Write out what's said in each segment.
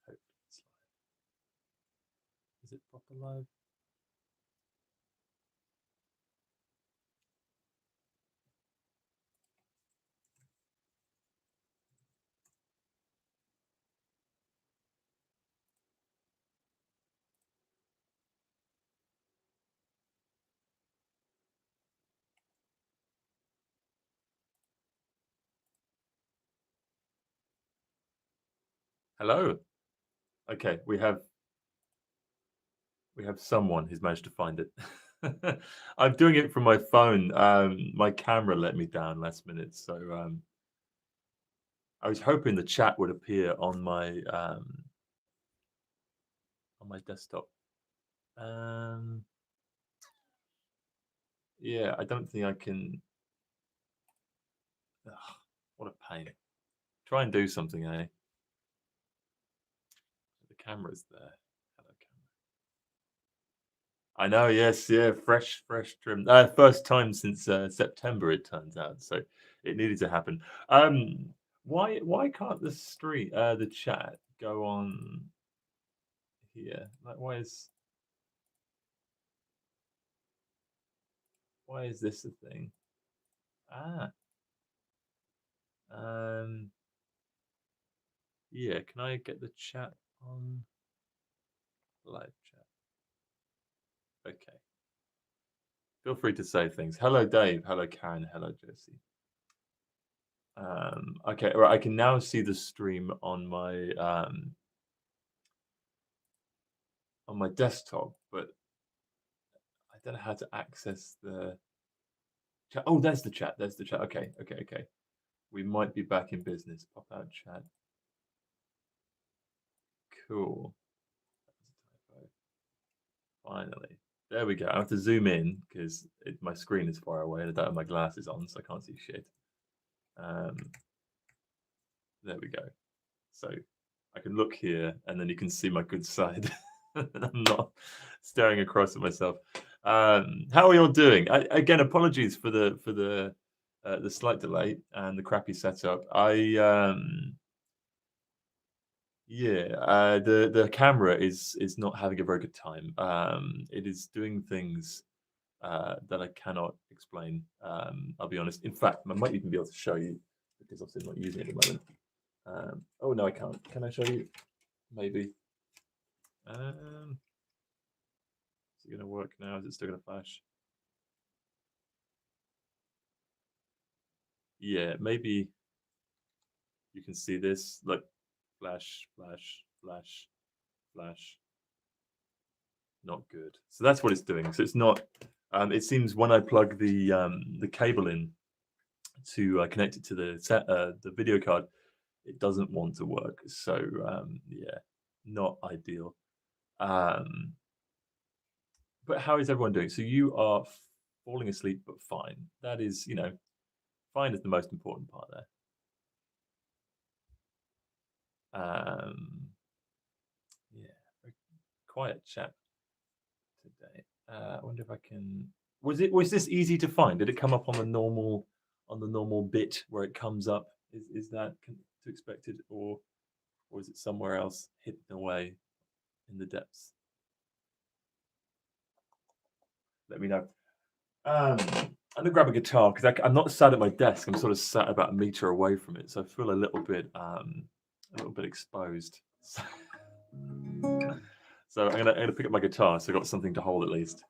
Hopefully it's live. Is it proper live? Hello. Okay, we have someone who's managed to find it. I'm doing it from my phone. My camera let me down last minute, so I was hoping the chat would appear on my desktop. Yeah, I don't think I can. Ugh, what a pain. Try and do something, eh? The camera's there. Hello, camera. I know, yes, yeah, fresh trim. First time since September, it turns out. So it needed to happen. Why can't the chat go on here? Like, why is this a thing? Ah, um, yeah. Can I get the chat on live chat? Okay. Feel free to say things. Hello, Dave. Hello, Karen. Hello, Josie. Okay, all right. I can now see the stream on my desktop, but I don't know how to access the chat. Oh, there's the chat. There's the chat. Okay. We might be back in business. Pop out chat. Cool. Finally. There we go. I have to zoom in because my screen is far away and I don't have my glasses on, so I can't see shit. There we go. So I can look here and then you can see my good side. I'm not staring across at myself. How are you all doing? Again, apologies for the slight delay and the crappy setup. The camera is not having a very good time. It is doing things that I cannot explain. I'll be honest. In fact, I might even be able to show you because obviously I'm not using it at the moment. Oh no, I can't. Can I show you? Maybe. Is it going to work now? Is it still going to flash? Yeah, maybe you can see this. Look, flash, flash, flash, flash. Not good. So that's what it's doing. So it's not. It seems when I plug the cable in to connect it to the video card, it doesn't want to work. So yeah, not ideal. But how is everyone doing? So you are falling asleep, but fine. That is, fine is the most important part there. Yeah, very quiet chat today. I wonder if I can. Was this easy to find? Did it come up on the normal bit where it comes up? Is that to expected, or is it somewhere else hidden away in the depths? Let me know. I'm gonna grab a guitar because I'm not sat at my desk. I'm sort of sat about a meter away from it, so I feel a little bit exposed. So I'm gonna pick up my guitar, so I got something to hold at least.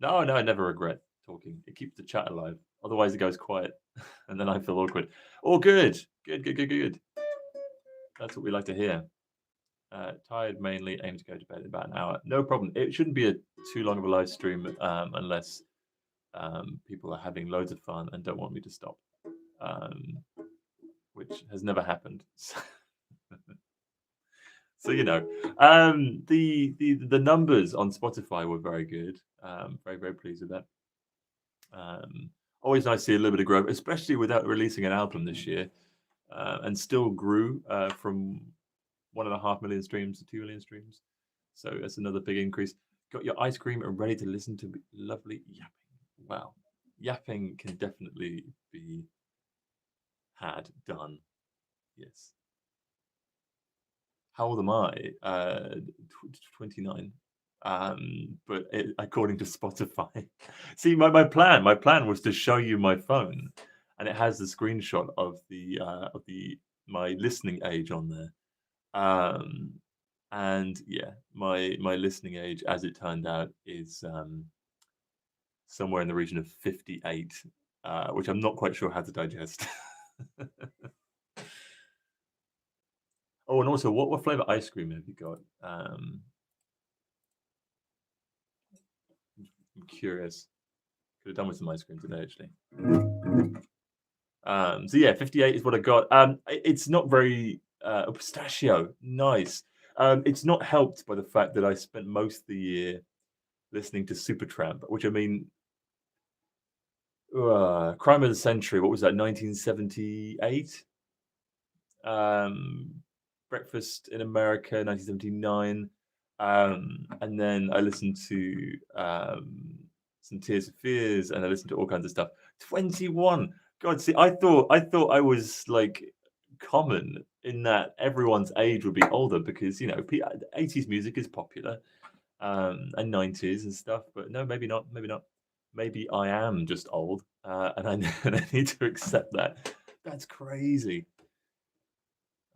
No, I never regret talking. It keeps the chat alive. Otherwise, it goes quiet, and then I feel awkward. All good, good. That's what we like to hear. Tired mainly, aim to go to bed in about an hour. No problem. It shouldn't be too long of a live stream unless people are having loads of fun and don't want me to stop, which has never happened. So the numbers on Spotify were very good. Very pleased with that. Always nice to see a little bit of growth, especially without releasing an album this year, and still grew from 1.5 million streams to 2 million streams. So that's another big increase. Got your ice cream and ready to listen to lovely yapping. Wow, yapping can definitely be had done. Yes. How old am I? 29. But according to Spotify, see, my plan was to show you my phone, and it has the screenshot of the my listening age on there. And yeah, my listening age, as it turned out, is somewhere in the region of 58, which I'm not quite sure how to digest. Oh, and also, what flavor ice cream have you got? I'm curious. Could have done with some ice cream today, actually. So yeah, 58 is what I got. It's not very pistachio, nice. It's not helped by the fact that I spent most of the year listening to Supertramp, which I mean, Crime of the Century. What was that? 1978. Breakfast in America, 1979. And then I listened to some Tears for Fears, and I listened to all kinds of stuff. 21. God, see, I thought I was like common in that everyone's age would be older because 80s music is popular, and 90s and stuff. But no, maybe not. Maybe not. Maybe I am just old, and I need to accept that. That's crazy.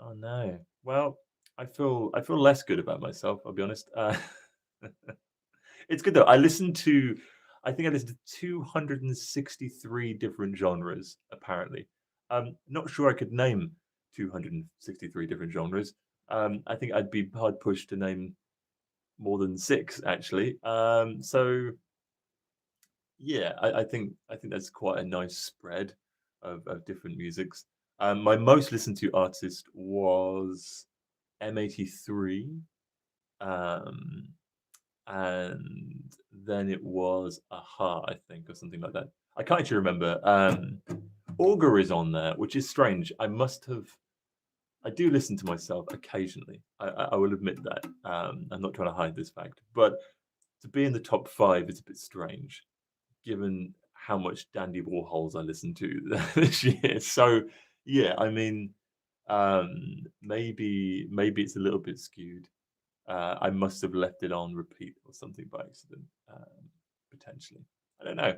Oh no. Well, I feel less good about myself. I'll be honest. It's good though. I think I listened to 263 different genres. Apparently, not sure I could name 263 different genres. I think I'd be hard pushed to name more than six actually. So yeah, I think that's quite a nice spread of different musics. My most listened to artist was M83, um, and then it was Aha, I think, or something like that. I can't actually remember. Auger is on there, which is strange. I do listen to myself occasionally. I will admit that. I'm not trying to hide this fact, but to be in the top five is a bit strange, given how much Dandy Warhols I listened to this year. So yeah, I mean, maybe it's a little bit skewed. I must have left it on repeat or something by accident, potentially. I don't know.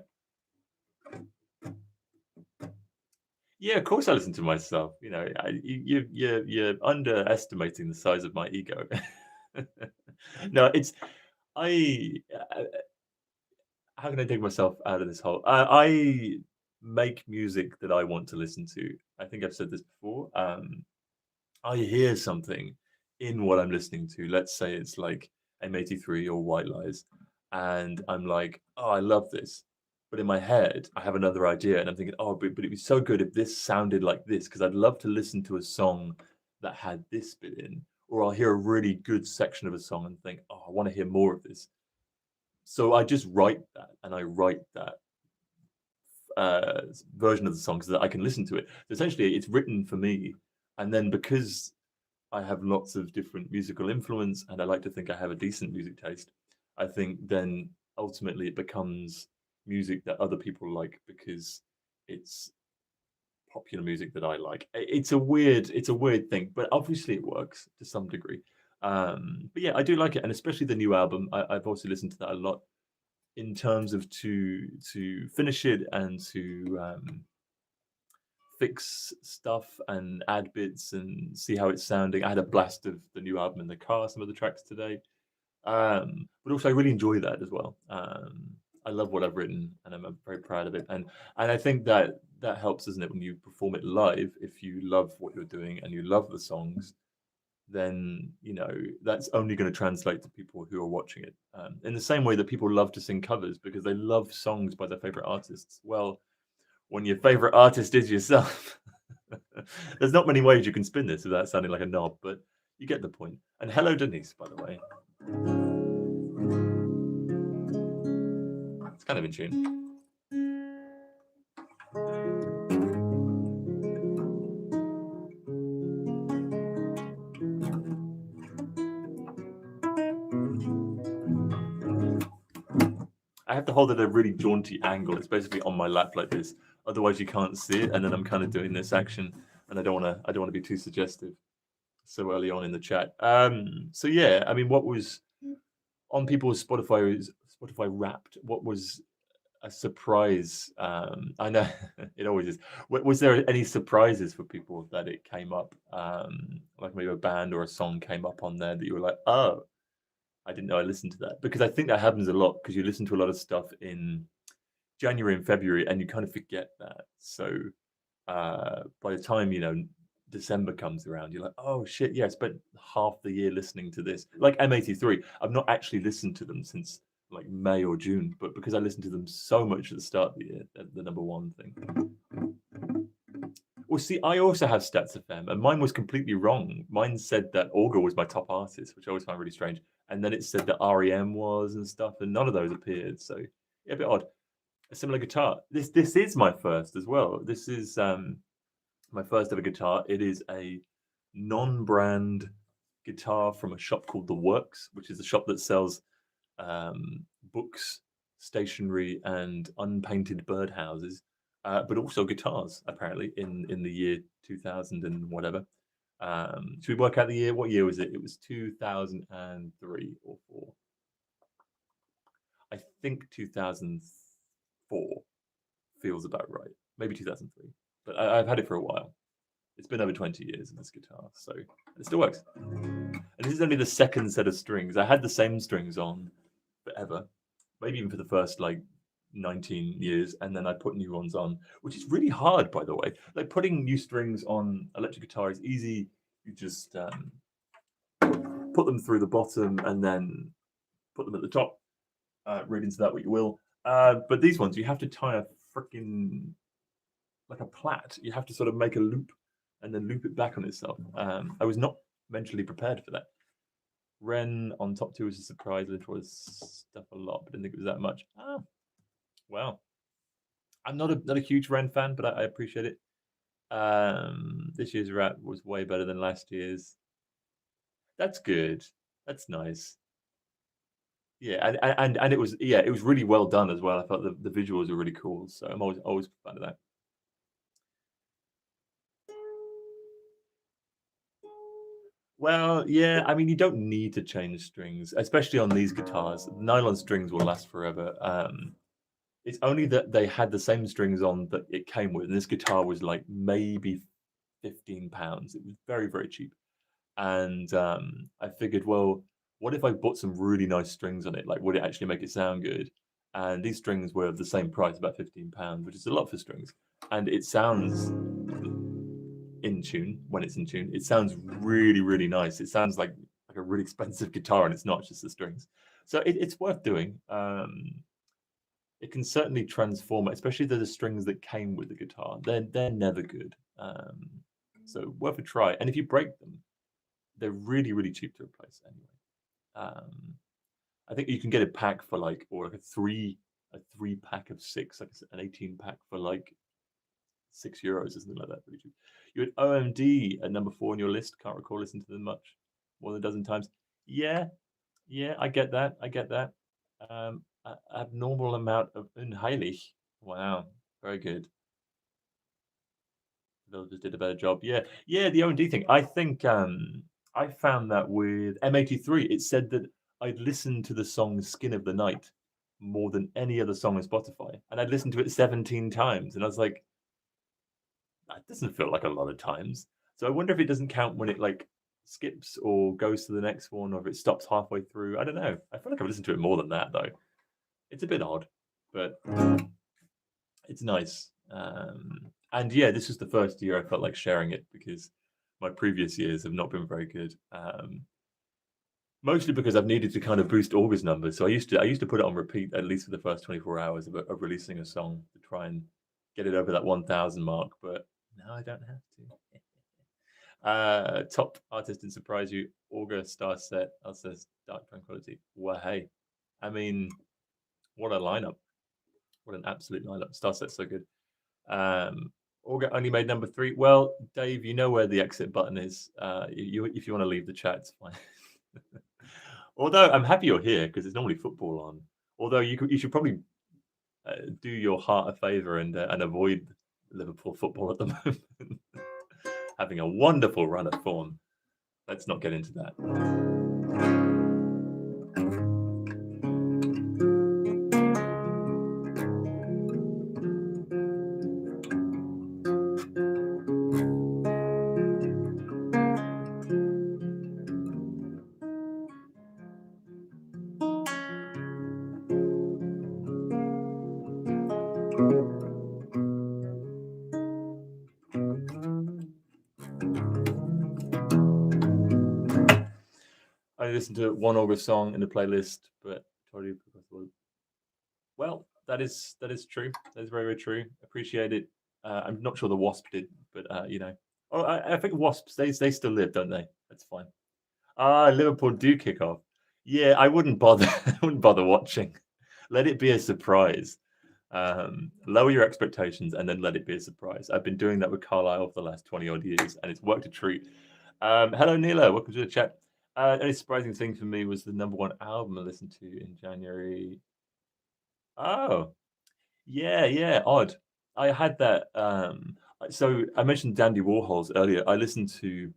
Yeah, of course I listen to myself. You're underestimating the size of my ego. No, it's I. How can I dig myself out of this hole? I make music that I want to listen to. I think I've said this before. I hear something in what I'm listening to. Let's say it's like M83 or White Lies, and I'm like, oh, I love this. But in my head, I have another idea, and I'm thinking, oh, but it'd be so good if this sounded like this, because I'd love to listen to a song that had this bit in, or I'll hear a really good section of a song and think, oh, I want to hear more of this. So I just write that, and I write that version of the song so that I can listen to it. So essentially, it's written for me, and then because I have lots of different musical influence, and I like to think I have a decent music taste, I think then ultimately it becomes music that other people like because it's popular music that I like. It's a weird thing, but obviously it works to some degree. But yeah, I do like it, and especially the new album. I've also listened to that a lot in terms of to finish it and to fix stuff and add bits and see how it's sounding. I had a blast of the new album in the car, some of the tracks today. But also I really enjoy that as well. I love what I've written, and I'm very proud of it. And I think that helps, doesn't it, when you perform it live? If you love what you're doing and you love the songs, then that's only going to translate to people who are watching it. In the same way that people love to sing covers because they love songs by their favorite artists. Well, when your favorite artist is yourself, there's not many ways you can spin this without sounding like a knob, but you get the point. And hello, Denise, by the way. It's kind of in tune. I have to hold it at a really jaunty angle. It's basically on my lap like this. otherwise you can't see it. And then I'm kind of doing this action, and I don't want to be too suggestive so early on in the chat. So yeah, I mean, what was on people's Spotify Wrapped? What was a surprise? I know it always is. Was there any surprises for people that it came up? Like maybe a band or a song came up on there that you were like, oh, I didn't know I listened to that. Because I think that happens a lot because you listen to a lot of stuff in January and February and you kind of forget that. So by the time December comes around, you're like, oh shit, yeah, I spent half the year listening to this. Like M83, I've not actually listened to them since like May or June, but because I listened to them so much at the start of the year, the number one thing. Well, see, I also have Stats FM, and mine was completely wrong. Mine said that Auger was my top artist, which I always found really strange. And then it said that REM was and stuff, and none of those appeared. So yeah, a bit odd. A similar guitar. This is my first as well. This is my first ever guitar. It is a non-brand guitar from a shop called The Works, which is a shop that sells books, stationery, and unpainted birdhouses, but also guitars. Apparently, in the year 2000 and whatever. Should we work out the year? What year was it? It was 2003 or 4. I think 2004 feels about right. Maybe 2003. But I've had it for a while. It's been over 20 years in this guitar, so it still works. And this is only the second set of strings. I had the same strings on forever, maybe even for the first like 19 years, and then I put new ones on, which is really hard, by the way. Like putting new strings on electric guitar is easy. You just put them through the bottom and then put them at the top. Read into that what you will. But these ones, you have to tie a freaking like a plait. You have to sort of make a loop and then loop it back on itself. I was not mentally prepared for that. Ren on top 2 was a surprise. It was stuff a lot, but didn't think it was that much. Well, I'm not a huge Ren fan, but I appreciate it. This year's rap was way better than last year's. That's good. That's nice. Yeah, and it was really well done as well. I thought the visuals were really cool, so I'm always a fan of that. Well, yeah, I mean, you don't need to change strings, especially on these guitars. Nylon strings will last forever. It's only that they had the same strings on that it came with, and this guitar was like maybe £15. It was very, very cheap. And I figured, well, what if I bought some really nice strings on it? Like, would it actually make it sound good? And these strings were of the same price, about £15, which is a lot for strings. And it sounds in tune when it's in tune. It sounds really, really nice. It sounds like a really expensive guitar, and it's not just the strings. So it's worth doing. It can certainly transform it, especially the strings that came with the guitar. They're never good. So worth a try. And if you break them, they're really, really cheap to replace anyway. I think you can get a pack for like, or like a three pack of 6, like an 18 pack for like €6 or something like that. Really cheap. You had OMD at number 4 on your list. Can't recall listening to them much, more than a dozen times. Yeah, I get that. Abnormal amount of unheilig. Wow, very good. Developers did a better job. Yeah, the OMD thing. I think I found that with M83. It said that I'd listened to the song "Skin of the Night" more than any other song on Spotify, and I'd listened to it 17 times, and I was like, that doesn't feel like a lot of times. So I wonder if it doesn't count when it like skips or goes to the next one, or if it stops halfway through. I don't know. I feel like I've listened to it more than that though. It's a bit odd, but it's nice. And yeah, this was the first year I felt like sharing it because my previous years have not been very good. Mostly because I've needed to kind of boost Auger's numbers. So I used to put it on repeat at least for the first 24 hours of releasing a song to try and get it over that 1,000 mark. But now I don't have to. Top artist didn't surprise you. Auger, Star Set, says Dark Tranquility. Well, hey, I mean, what a lineup! What an absolute lineup! Star Set's so good. Auger only made number 3. Well, Dave, you know where the exit button is. If you want to leave the chat, it's fine. Although I'm happy you're here because it's normally football on. Although you should probably do your heart a favour and avoid Liverpool football at the moment. Having a wonderful run of form. Let's not get into that. I listened to one Auger song in the playlist, but totally. Well, that is true. That is very, very true. Appreciate it. I'm not sure the Wasp did, but you know, oh, I think Wasps they still live, don't they? That's fine. Liverpool do kick off. Yeah, I wouldn't bother. I wouldn't bother watching. Let it be a surprise. Lower your expectations and then let it be a surprise. I've been doing that with Carlisle for the last 20 odd years, and it's worked a treat. Hello, Nila. Welcome to the chat. Only surprising thing for me was the #1 album I listened to in January. Oh, yeah, odd. I had that. So I mentioned Dandy Warhols earlier. I listened to.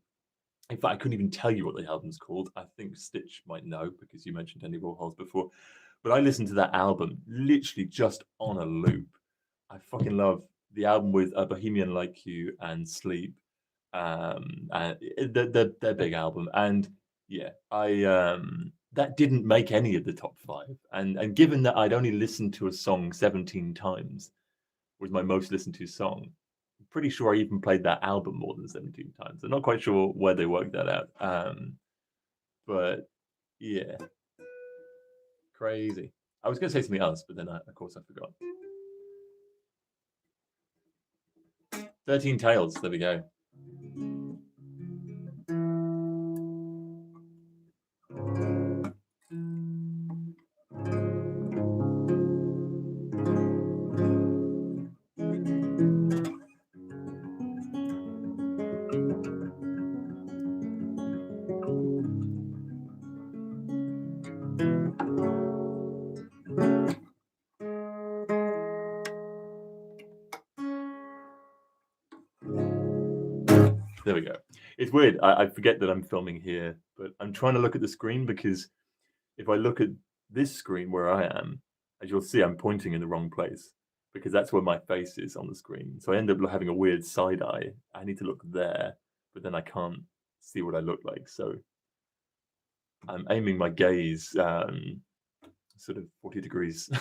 In fact, I couldn't even tell you what the album's called. I think Stitch might know because you mentioned Dandy Warhols before. But I listened to that album literally just on a loop. I fucking love the album with A Bohemian Like You and Sleep. And their big album. And yeah, I that didn't make any of the top 5. And given that I'd only listened to a song 17 times, was my most listened to song. I'm pretty sure I even played that album more than 17 times. I'm not quite sure where they worked that out. But yeah, crazy. I was going to say something else, but then of course I forgot. 13 Tales. There we go. There we go. It's weird. I forget that I'm filming here, but I'm trying to look at the screen because if I look at this screen where I am, as you'll see, I'm pointing in the wrong place because that's where my face is on the screen. So I end up having a weird side eye. I need to look there, but then I can't see what I look like. So I'm aiming my gaze sort of 40 degrees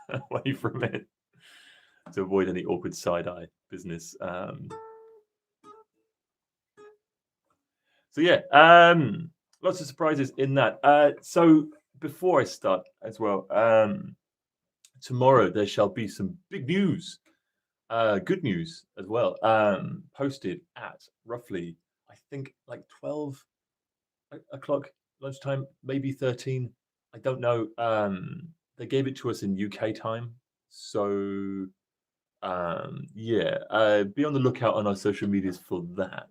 away from it to avoid any awkward side eye business. So yeah, lots of surprises in that. So before I start as well, tomorrow there shall be some big news, good news as well, posted at roughly, I think, like 12 o'clock lunchtime, maybe 13. I don't know. They gave it to us in UK time, so yeah, be on the lookout on our social medias for that,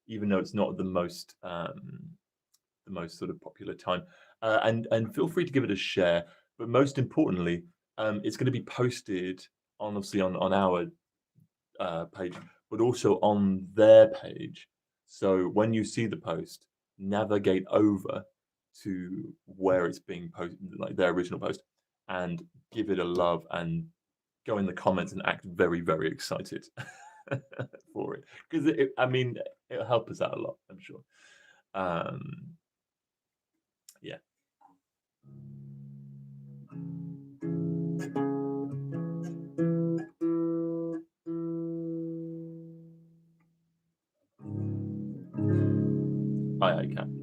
even though it's not the most sort of popular time. And feel free to give it a share. But most importantly, it's going to be posted obviously on our page, but also on their page. So when you see the post, navigate over to where it's being posted, like their original post, and give it a love and go in the comments and act very, very excited for it. Because I mean, it'll help us out a lot, I'm sure. Yeah. Aye, Captain.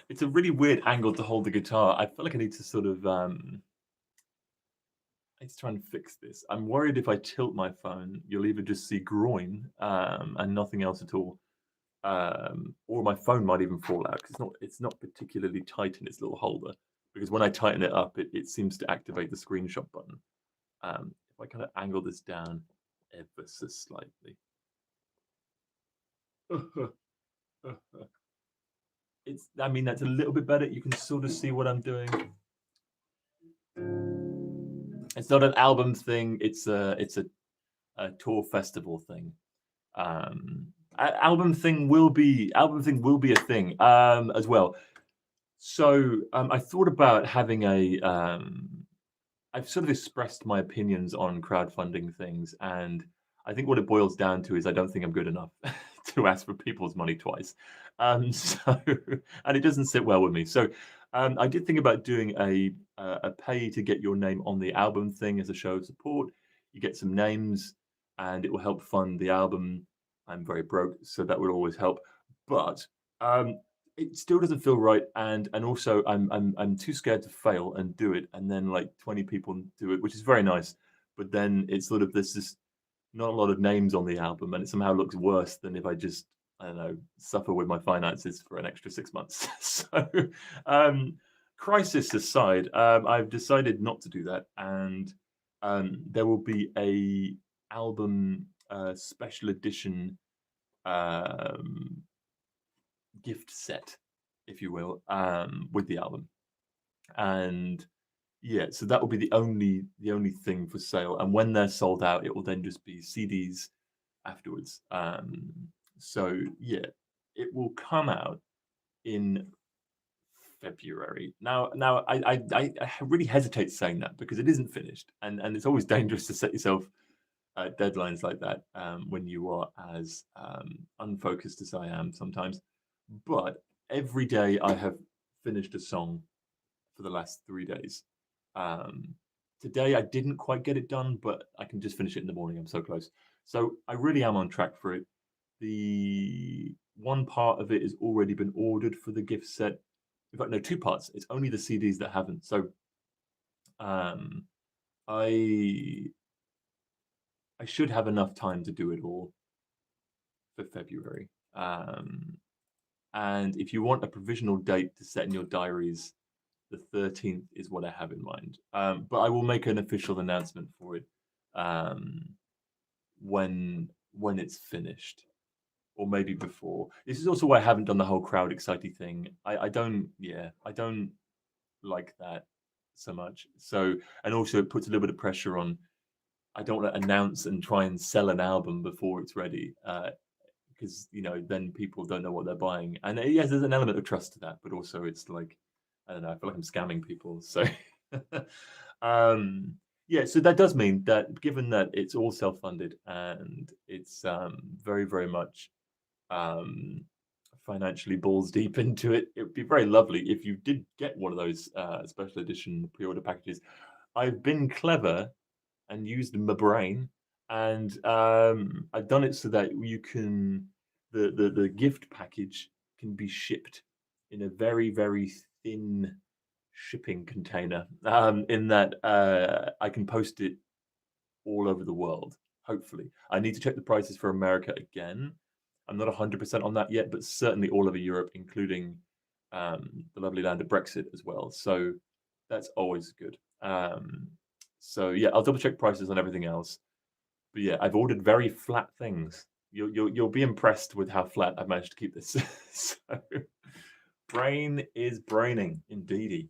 It's a really weird angle to hold the guitar. I feel like I need to sort of I need to try and fix this. I'm worried if I tilt my phone, you'll either just see groin and nothing else at all, or my phone might even fall out because it's not particularly tight in its little holder. Because when I tighten it up, it seems to activate the screenshot button. If I kind of angle this down ever so slightly. I mean, that's a little bit better. You can sort of see what I'm doing. It's not an album thing. It's a tour festival thing. Album thing will be a thing as well. So I thought about having a. I've sort of expressed my opinions on crowdfunding things, and I think what it boils down to is I don't think I'm good enough to ask for people's money twice. So and it doesn't sit well with me. So I did think about doing a pay to get your name on the album thing as a show of support. You get some names, and it will help fund the album. I'm very broke, so that would always help. But it still doesn't feel right, and also I'm too scared to fail and do it, and then like 20 people do it, which is very nice, but then it's sort of there's just not a lot of names on the album, and it somehow looks worse than if I just, I don't know, suffer with my finances for an extra 6 months. So crisis aside, I've decided not to do that, and there will be a album special edition um gift set, if you will, with the album. And yeah, so that will be the only thing for sale. And when they're sold out, it will then just be CDs afterwards. So yeah, it will come out in February. Now I really hesitate saying that because it isn't finished, and it's always dangerous to set yourself deadlines like that when you are as unfocused as I am sometimes. But every day I have finished a song for the last 3 days. Um, Today I didn't quite get it done, but I can just finish it in the morning. I'm so close. So I really am on track for it. The one part of it has already been ordered for the gift set. In fact, no, two parts. It's only the CDs that haven't. So um, I I should have enough time to do it all for February. And if you want a provisional date to set in your diaries, the 13th is what I have in mind. But I will make an official announcement for it um, when it's finished, or maybe before. This is also why I haven't done the whole crowd exciting thing. I don't, yeah, I don't like that so much. So, and also it puts a little bit of pressure on. I don't want to announce and try and sell an album before it's ready. Because then people don't know what they're buying, and yes, there's an element of trust to that, but also it's like, I don't know, I feel like I'm scamming people. So um yeah, so that does mean that given that it's all self-funded and it's very, very much um financially balls deep into it, it would be very lovely if you did get one of those special edition pre-order packages. I've been clever and used my brain, and I've done it so that you can the gift package can be shipped in a very, very thin shipping container. In that I can post it all over the world. Hopefully, I need to check the prices for America again. I'm not 100% on that yet, but certainly all over Europe, including the lovely land of Brexit as well. So that's always good. So yeah, I'll double check prices on everything else. But yeah, I've ordered very flat things. You'll be impressed with how flat I've managed to keep this. So brain is braining, indeedy.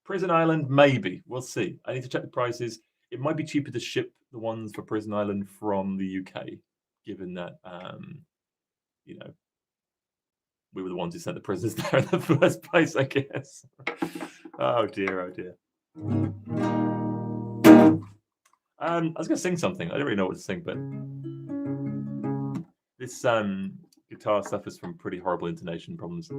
Prison Island, maybe. We'll see. I need to check the prices. It might be cheaper to ship the ones for Prison Island from the UK, given that we were the ones who sent the prisoners there in the first place, I guess. Oh dear, oh dear. I was gonna sing something. I don't really know what to sing, but this guitar suffers from pretty horrible intonation problems.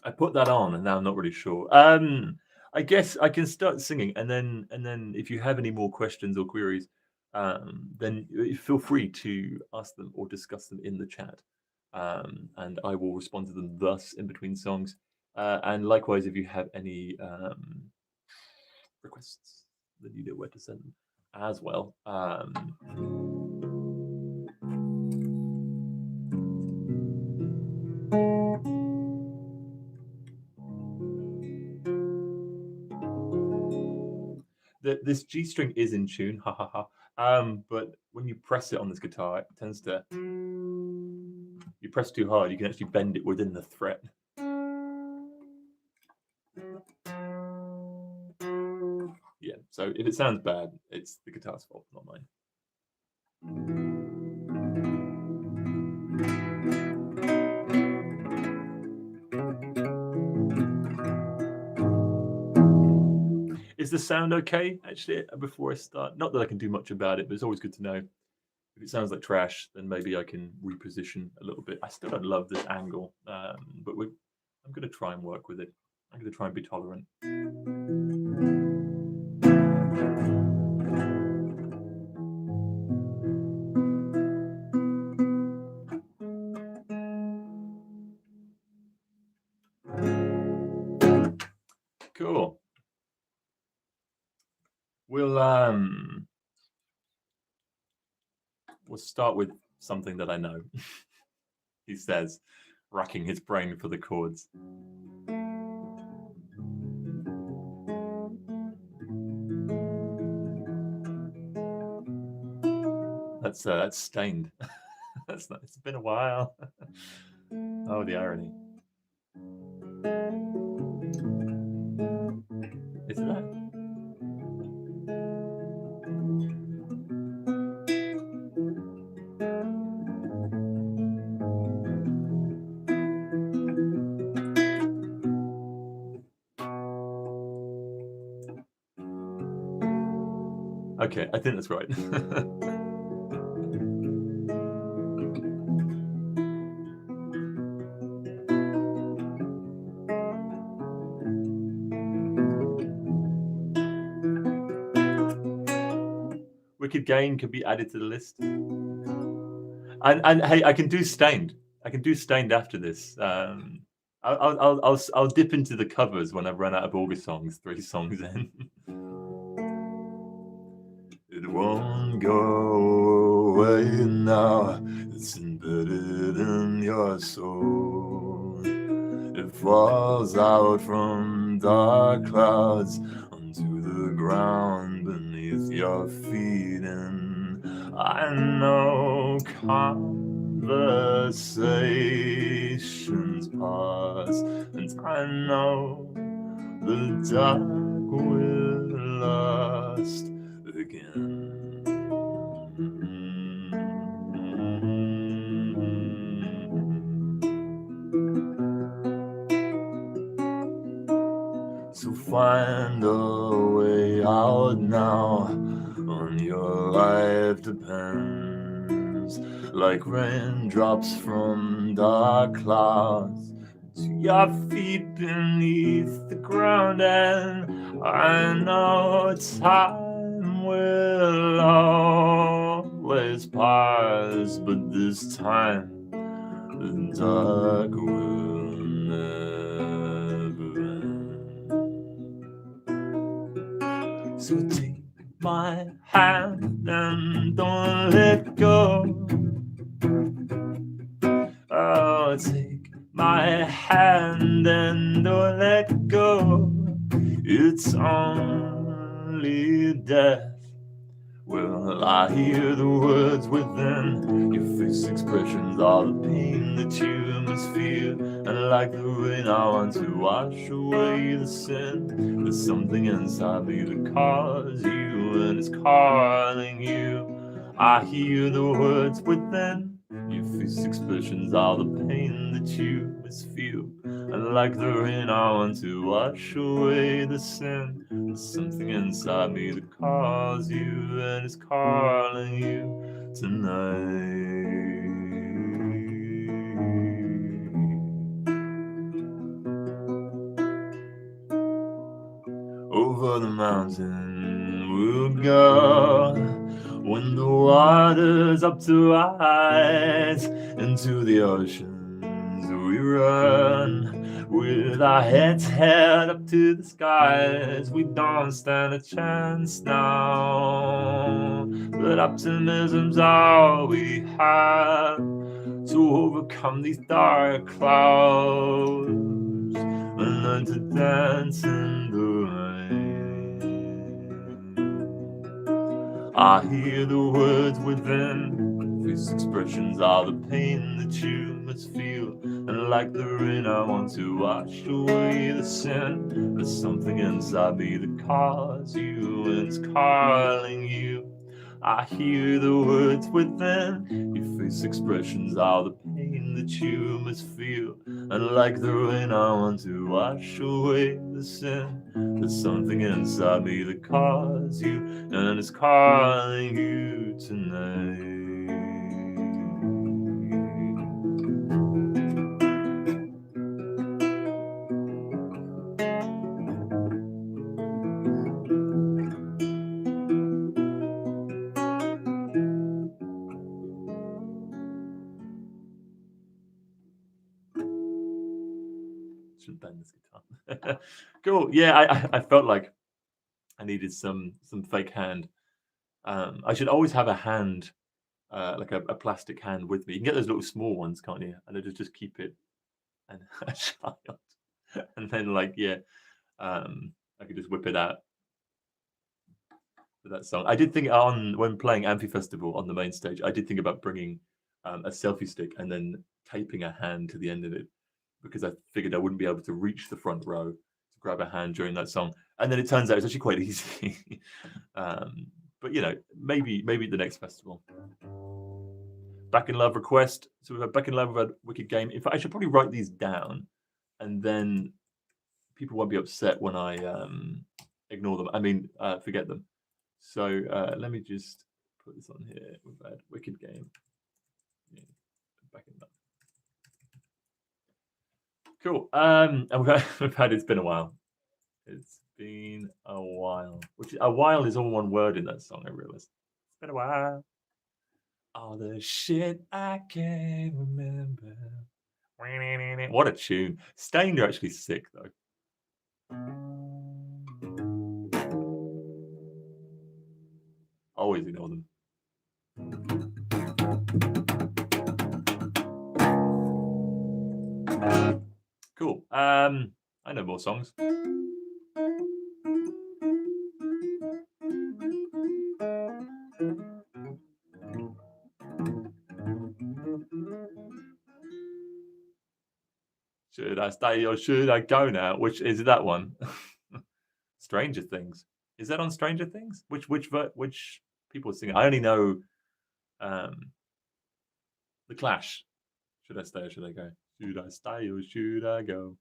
I put that on, and now I'm not really sure. I guess I can start singing, and then if you have any more questions or queries, then feel free to ask them or discuss them in the chat, and I will respond to them thus in between songs. And likewise, if you have any requests, then you know where to send them as well. this G string is in tune, ha ha ha. But when you press it on this guitar, it tends to. You press too hard, you can actually bend it within the fret. Yeah, so if it sounds bad, it's the guitar's fault, not mine. Is the sound okay, actually, before I start? Not that I can do much about it, but it's always good to know. If it sounds like trash, then maybe I can reposition a little bit. I still don't love this angle, but I'm going to try and work with it. I'm going to try and be tolerant. Cool. We'll start with something that I know. He says, racking his brain for the chords. That's Stained. It's been a while. Oh, the irony. Is it that? Okay, I think that's right. Wicked Gain could be added to the list. And hey, I can do Stained. I can do Stained after this. I'll dip into the covers when I've run out of Auger songs. 3 songs in. It won't go away now. It's embedded in your soul. It falls out from dark clouds onto the ground beneath your feet, and I know conversations pass, and I know the dark will last again. So find a way out now. On your life depends, like raindrops from dark clouds to your feet beneath the ground. And I know time will always pass, but this time the dark will never end. So take my hand and don't let go. Oh, take my hand and don't let go. It's only death. Well, I hear the words within. Your face expressions are the pain that you must feel. And like the rain, I want to wash away the sin. There's something inside me that calls you and is calling you. I hear the words within. Your face expressions are the pain that you must feel. And like the rain, I want to wash away the sin. There's something inside me that calls you and is calling you tonight. Over the mountain we'll go, when the water's up to our eyes. Into the oceans we run, with our heads held up to the skies. We don't stand a chance now, but optimism's all we have to overcome these dark clouds and learn to dance in the rain. I hear the words within. These expressions are the pain that you must feel. And like the rain, I want to wash away the sin. There's something inside me that calls you and it's calling you. I hear the words within. Your face expressions are the pain that you must feel. And like the rain, I want to wash away the sin. There's something inside me that calls you, and it's calling you tonight. Should bend this guitar. Cool. Yeah, I felt like I needed some fake hand. I should always have a hand, like a plastic hand with me. You can get those little small ones, can't you? And I just keep it and a child. And then like I could just whip it out for that song. I did think when playing Amphi Festival on the main stage, I did think about bringing a selfie stick and then taping a hand to the end of it, because I figured I wouldn't be able to reach the front row to grab a hand during that song. And then it turns out it's actually quite easy. But you know, maybe the next festival. Back in Love request. So we've had Back in Love, we've had Wicked Game. In fact, I should probably write these down, and then people won't be upset when I ignore them. I mean, forget them. So let me just put this on here. We've had Wicked Game. Yeah, Back in Love. Cool. And we've had It's Been a While. It's been a while. Which a while is all one word in that song, I realized. It's been a while. All the shit I can't remember. What a tune. Stained are actually sick though. Always ignore them. Cool. I know more songs. Should I stay or should I go now? Which is that one? Stranger Things. Is that on Stranger Things? Which people are singing? I only know The Clash. Should I stay or should I go? Should I stay or should I go?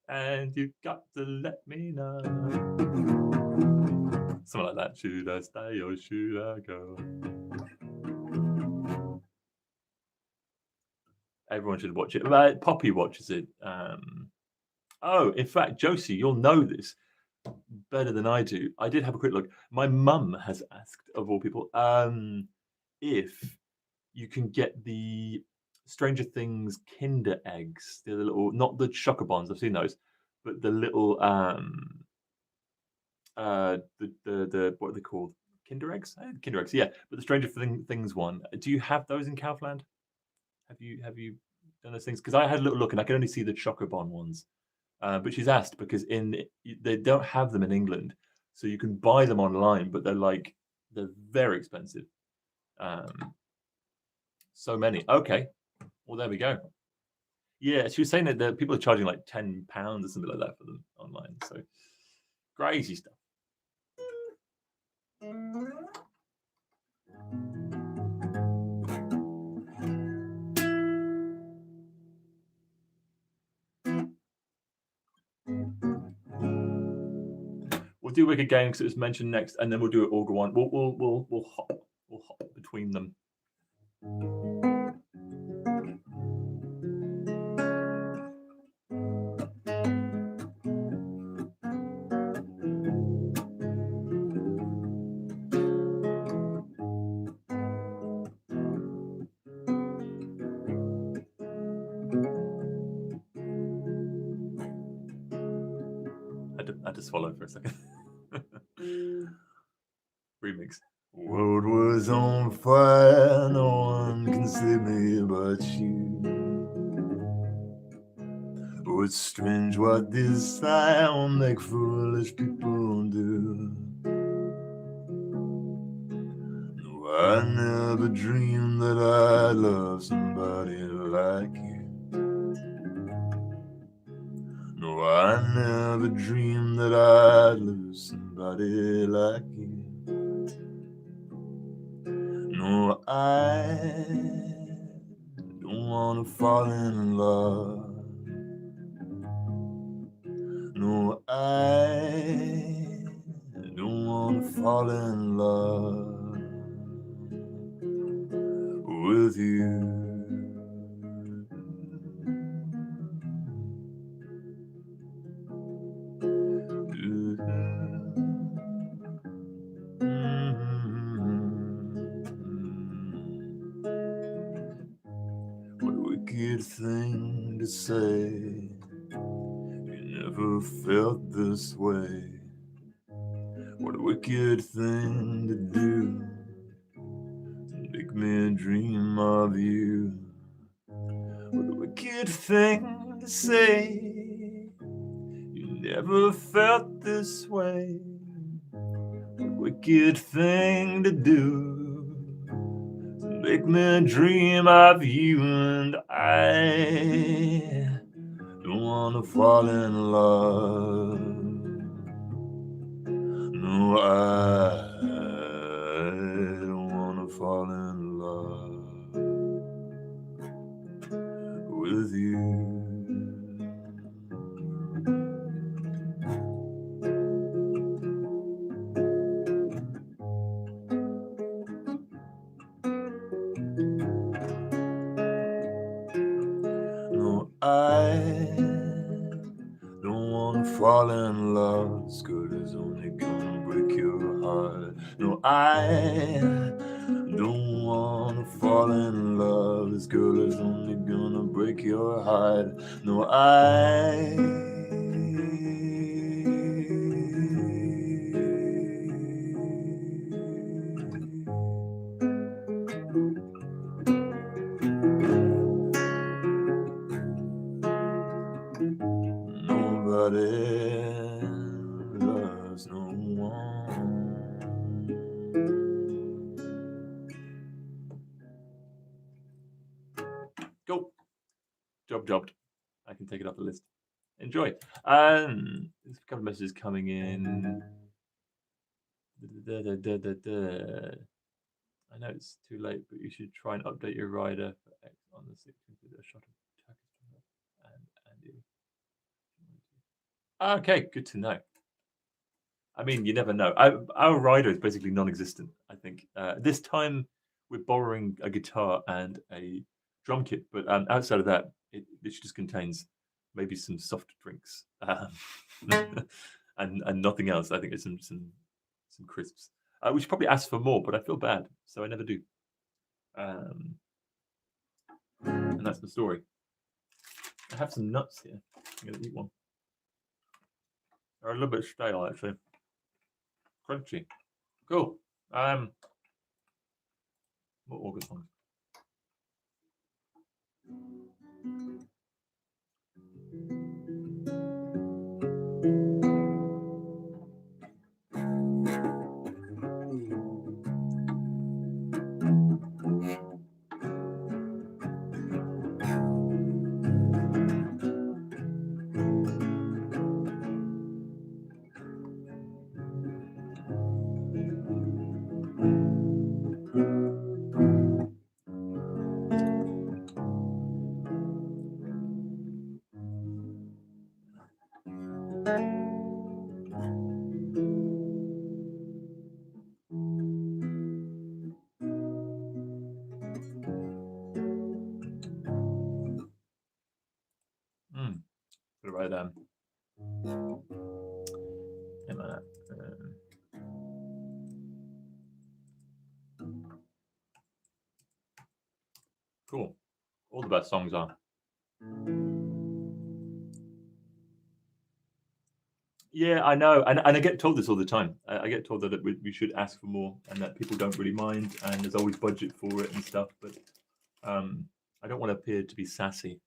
And you've got to let me know. Something like that. Should I stay or should I go? Everyone should watch it. Poppy watches it. Oh, in fact, Josie, you'll know this better than I do. I did have a quick look. My mum has asked, of all people, if you can get the Stranger Things Kinder eggs. They're the little, not the Chocobons, I've seen those, but the little the what are they called? Kinder eggs? Kinder eggs, yeah. But the Stranger Things one. Do you have those in Kaufland? Have you done those things? Because I had a little look and I can only see the Chocobon ones. But she's asked because they don't have them in England, so you can buy them online, but they're very expensive. So many. Okay, well there we go. Yeah, she was saying that the people are charging like £10 or something like that for them online. So crazy stuff. We'll do Wicked Game because it was mentioned next, and then we'll do it Auger one. We'll hop between them. I had to swallow for a second. Remix. World was on fire, no one can save me but you. Oh, it's strange what this sound make foolish people do. No, I never dreamed that I'd love somebody like you. No, I never dreamed that I'd lose somebody like you. No, I don't wanna fall in love. No, I don't wanna fall in love with you. What a wicked thing to say. You never felt this way. What a wicked thing to do, to make me dream of you. What a wicked thing to say. You never felt this way. What a wicked thing to do, to make me dream of you. And I don't wanna fall in love. No, I don't wanna fall in love with you. No, I don't wanna fall in love. This girl is only gonna break your heart. No, I don't wanna fall in love. This girl is only gonna break your heart. No, nobody loves no one. Go. Jobbed. I can take it off the list. Enjoy. There's a couple of messages coming in. I know it's too late, but you should try and update your rider for X on the 16th with a shot of Turkish and Andy. Okay, good to know. I mean, you never know. Our rider is basically non-existent, I think. This time we're borrowing a guitar and a drum kit, but outside of that, it just contains maybe some soft drinks and nothing else. I think it's some crisps. We should probably ask for more, but I feel bad, so I never do. And that's the story. I have some nuts here. I'm gonna eat one. They're a little bit stale, actually. Crunchy. Cool. What Auger songs? Put it right down. Cool. All the best songs are. Yeah, I know, and I get told this all the time. I get told that we should ask for more, and that people don't really mind, and there's always budget for it and stuff. But I don't want to appear to be sassy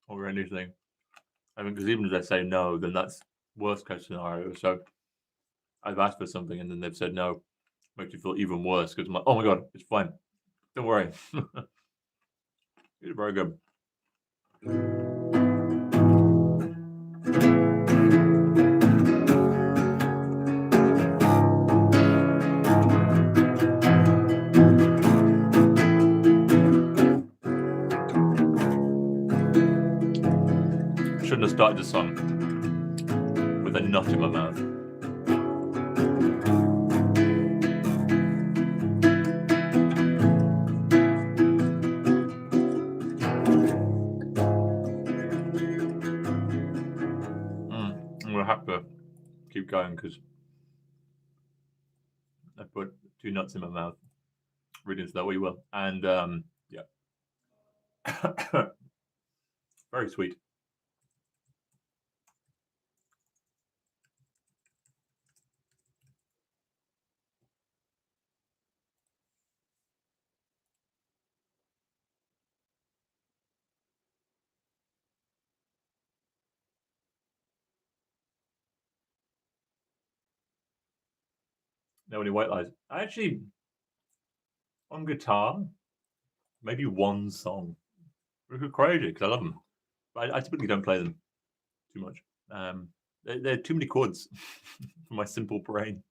or anything. I mean, because even if they say no, then that's worst case scenario. So I've asked for something and then they've said no. Makes you feel even worse because I'm like, oh my god, it's fine. Don't worry. It's very good. Shouldn't have started the song with a nut in my mouth. I'm gonna have to keep going because I put 2 nuts in my mouth. Reading that we will, and yeah, very sweet. No any white lies. I actually on guitar, maybe one song. Which is crazy because I love them. But I typically don't play them too much. They're too many chords for my simple brain.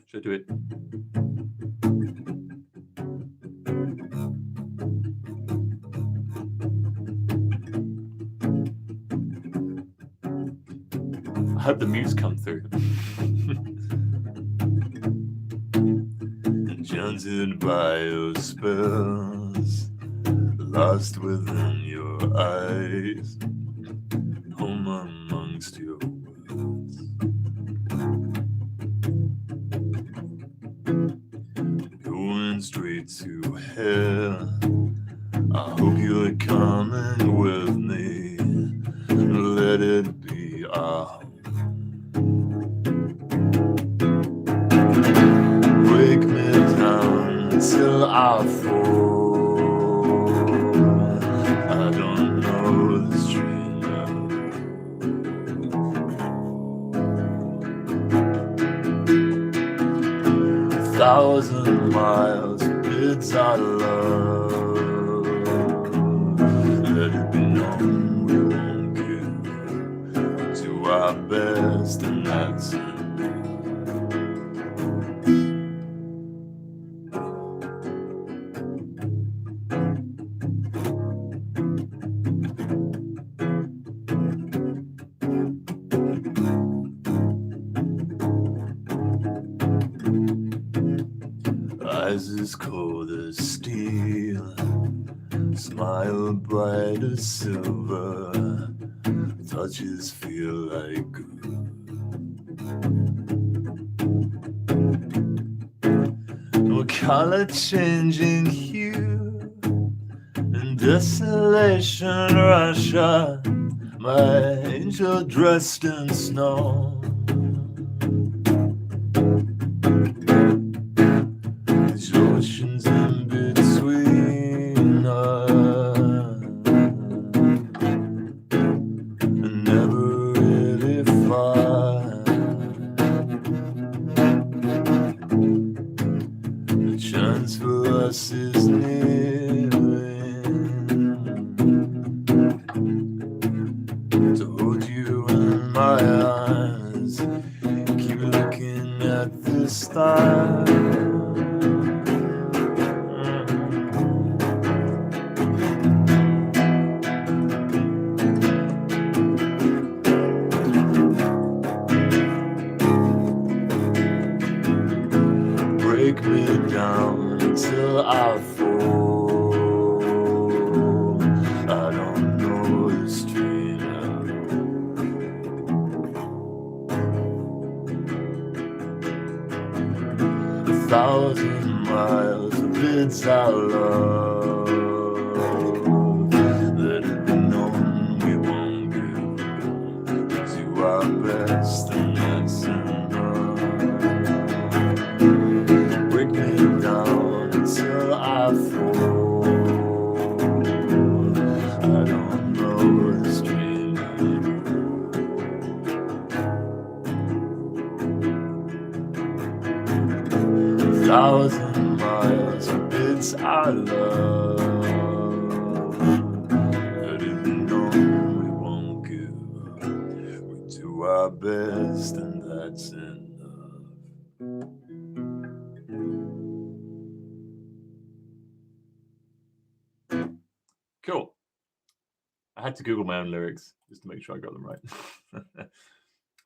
Should I do it? I hope the muse come through. Enchanted by your spells, lost within your eyes, home amongst your words. Going straight to hell, I hope you're coming with me. Let it be our home. Break me down till I fall. I don't know the street now. 1,000 miles bids our love. Let it be known we won't give. Do our best and that's it. Eyes as cold as steel, smile bright as silver, touches feel like gold. No color changing hue, in desolation Russia, my angel dressed in snow. Oceans in between us, never really far. The chance for us is nearing to hold you in my arms, keep looking at the stars. Break me down till I fall. I don't know the street now. 1,000 miles bids our love. Let it be Cool. I had to Google my own lyrics just to make sure I got them right.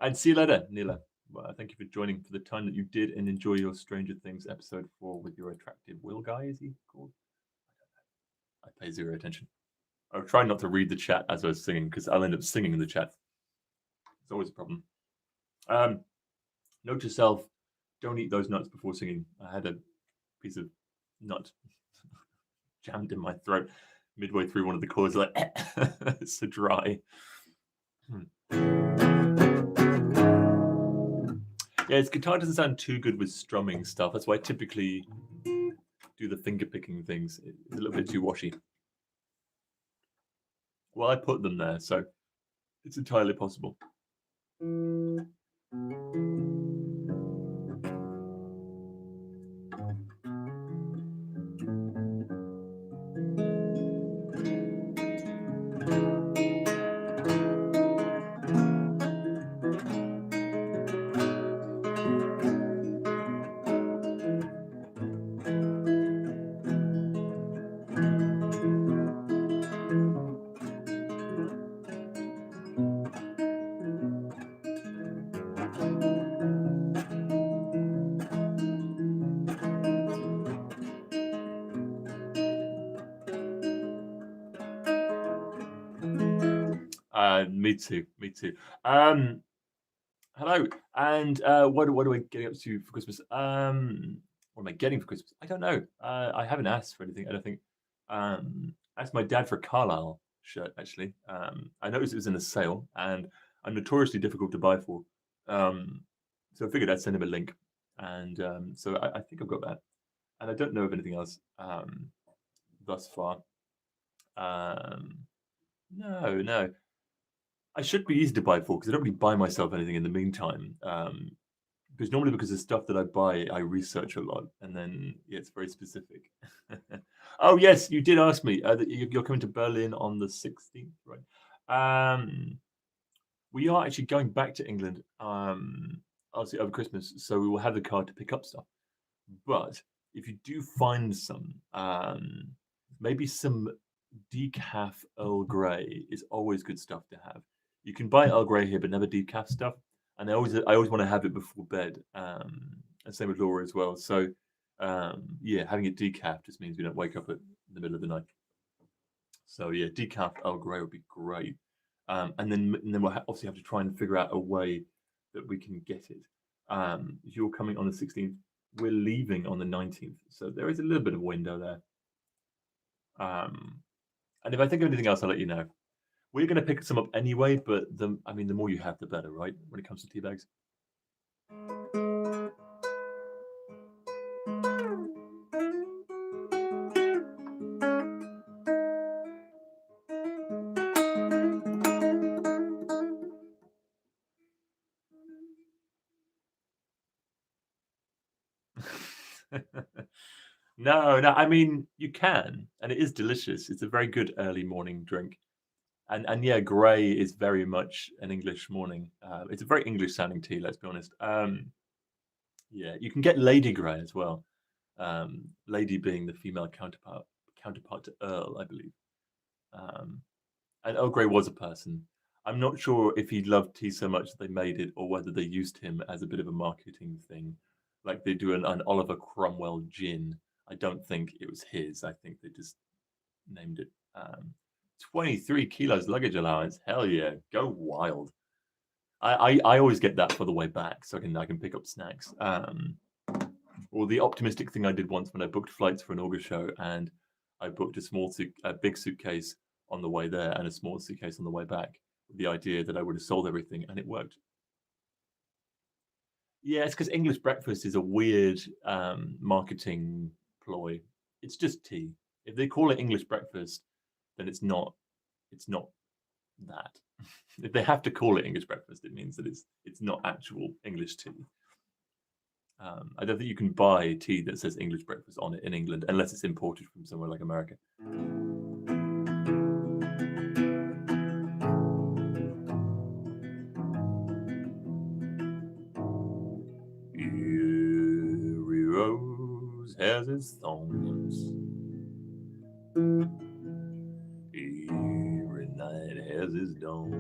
And see you later, Neela. Well, thank you for joining for the time that you did and enjoy your Stranger Things episode 4 with your attractive Will guy, is he called? I pay zero attention. I try not to read the chat as I was singing because I'll end up singing in the chat. It's always a problem. Note to self, don't eat those nuts before singing. I had a piece of nut jammed in my throat midway through one of the chords, like, it's so dry. Yeah, its guitar doesn't sound too good with strumming stuff. That's why I typically do the finger picking things. It's a little bit too washy. Well, I put them there, so it's entirely possible. Me too. Me too. Hello. And what am I getting up to for Christmas? What am I getting for Christmas? I don't know. I haven't asked for anything. I don't think. I asked my dad for a Carlisle shirt actually. I noticed it was in a sale, and I'm notoriously difficult to buy for. So I figured I'd send him a link, and so I think I've got that. And I don't know of anything else thus far. No. I should be easy to buy for because I don't really buy myself anything in the meantime. Because normally because the stuff that I buy, I research a lot, and then yeah, it's very specific. Oh yes, you did ask me. You're coming to Berlin on the 16th, right? We are actually going back to England. Obviously over Christmas, so we will have the car to pick up stuff. But if you do find some, maybe some decaf Earl Grey is always good stuff to have. You can buy Earl Grey here, but never decaf stuff. And I always want to have it before bed. And same with Laura as well. So yeah, having it decaf just means we don't wake up in the middle of the night. So yeah, decaf Earl Grey would be great. And then we'll obviously have to try and figure out a way that we can get it. You're coming on the 16th. We're leaving on the 19th. So there is a little bit of a window there. And if I think of anything else, I'll let you know. We're going to pick some up anyway, but the more you have, the better, right? When it comes to tea bags. No, I mean you can, and it is delicious. It's a very good early morning drink, and yeah, grey is very much an English morning. It's a very English sounding tea. Let's be honest. Yeah, you can get Lady Grey as well. Lady being the female counterpart to Earl, I believe. And Earl Grey was a person. I'm not sure if he loved tea so much that they made it, or whether they used him as a bit of a marketing thing, like they do an Oliver Cromwell gin. I don't think it was his. I think they just named it. 23 kilos luggage allowance. Hell yeah, go wild. I always get that for the way back, so I can pick up snacks. Or the optimistic thing I did once when I booked flights for an Auger show, and I booked a big suitcase on the way there and a small suitcase on the way back, with the idea that I would have sold everything, and it worked. Yeah, it's because English breakfast is a weird marketing ploy. It's just tea. If they call it English breakfast, then it's not. It's not that. If they have to call it English breakfast, it means that it's not actual English tea. I don't think you can buy tea that says English breakfast on it in England unless it's imported from somewhere like America. Every rose has its thorns. cause his dons.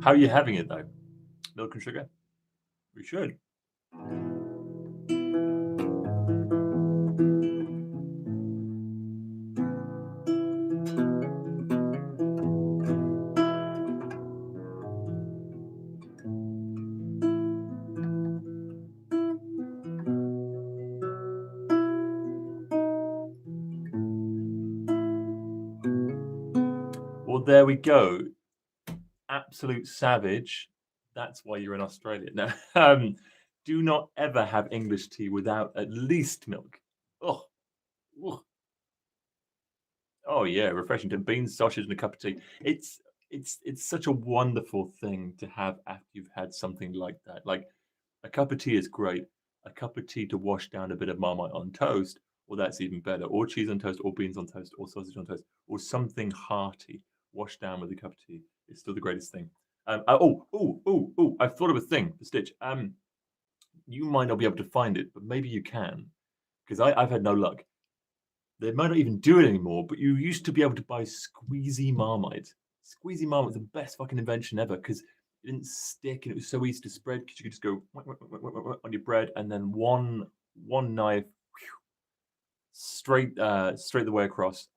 How are you having it though? Milk and sugar? We should. Well, there we go. Absolute savage. That's why you're in Australia. No, do not ever have English tea without at least milk. Oh, oh yeah, refreshing. To beans, sausage, and a cup of tea. It's such a wonderful thing to have after you've had something like that. Like a cup of tea is great. A cup of tea to wash down a bit of Marmite on toast, or that's even better. Or cheese on toast, or beans on toast, or sausage on toast, or something hearty washed down with a cup of tea. It's still the greatest thing. I've thought of a thing for Stitch. You might not be able to find it, but maybe you can, because I've had no luck. They might not even do it anymore, but you used to be able to buy squeezy Marmite. Squeezy Marmite was the best fucking invention ever because it didn't stick and it was so easy to spread because you could just go on your bread and then one knife straight straight the way across.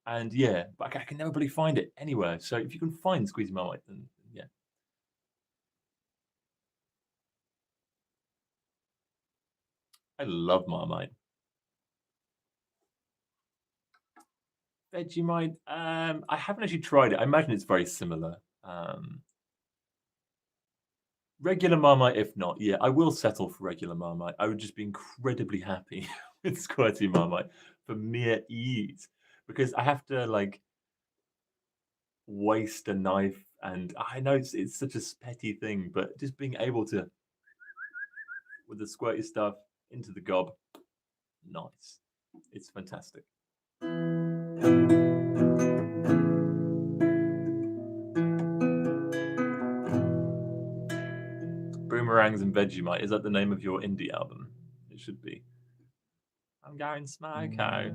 And yeah, but I can never really find it anywhere. So if you can find squeezy Marmite, then yeah. I love Marmite. Vegemite. I haven't actually tried it. I imagine it's very similar. Regular Marmite, if not, yeah, I will settle for regular Marmite. I would just be incredibly happy with squirty Marmite for mere ease because I have to like waste a knife, and I know it's such a petty thing, but just being able to with the squirty stuff into the gob, nice. It's fantastic. Boomerangs and Vegemite. Is that the name of your indie album? It should be. I'm going smoko.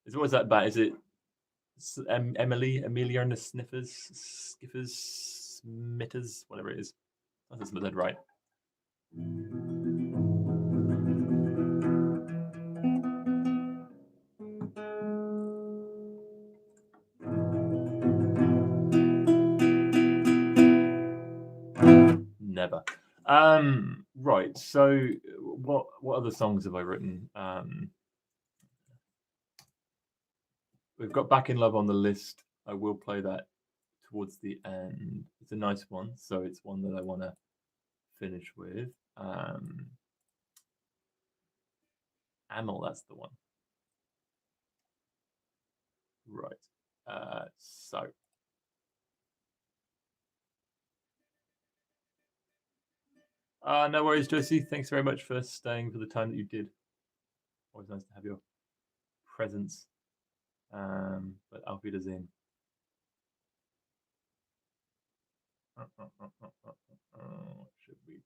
Is what was that about? Is it Amelia and the Skiffers, Smitters, whatever it is. I think I said right. Never. Right. So, what other songs have I written? We've got "Back in Love" on the list. I will play that towards the end. It's a nice one, so it's one that I want to finish with. Amel, that's the one. Right. So no worries, Josie. Thanks very much for staying for the time that you did. Always nice to have your presence. But Auf Wiedersehen. What should we do?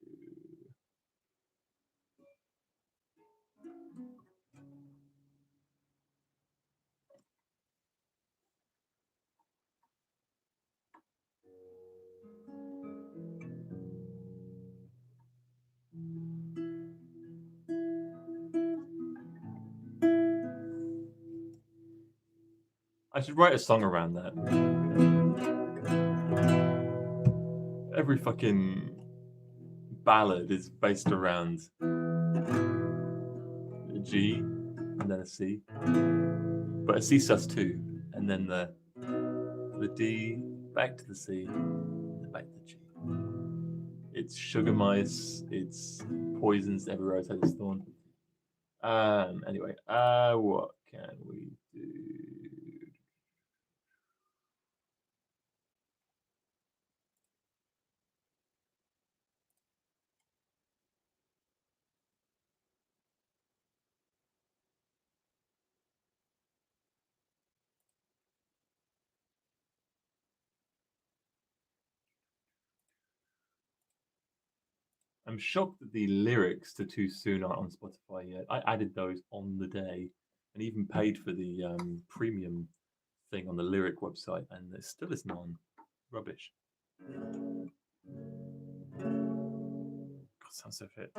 I should write a song around that. Every fucking ballad is based around a G and then a C, but a C sus2, and then the D back to the C, and back to the G. It's sugar mice. It's poisons. Every rose has its thorn. Anyway, what can we do? I'm shocked that the lyrics to Too Soon aren't on Spotify yet. I added those on the day and even paid for the premium thing on the lyric website, and it still isn't on. Rubbish. God, sounds so fit.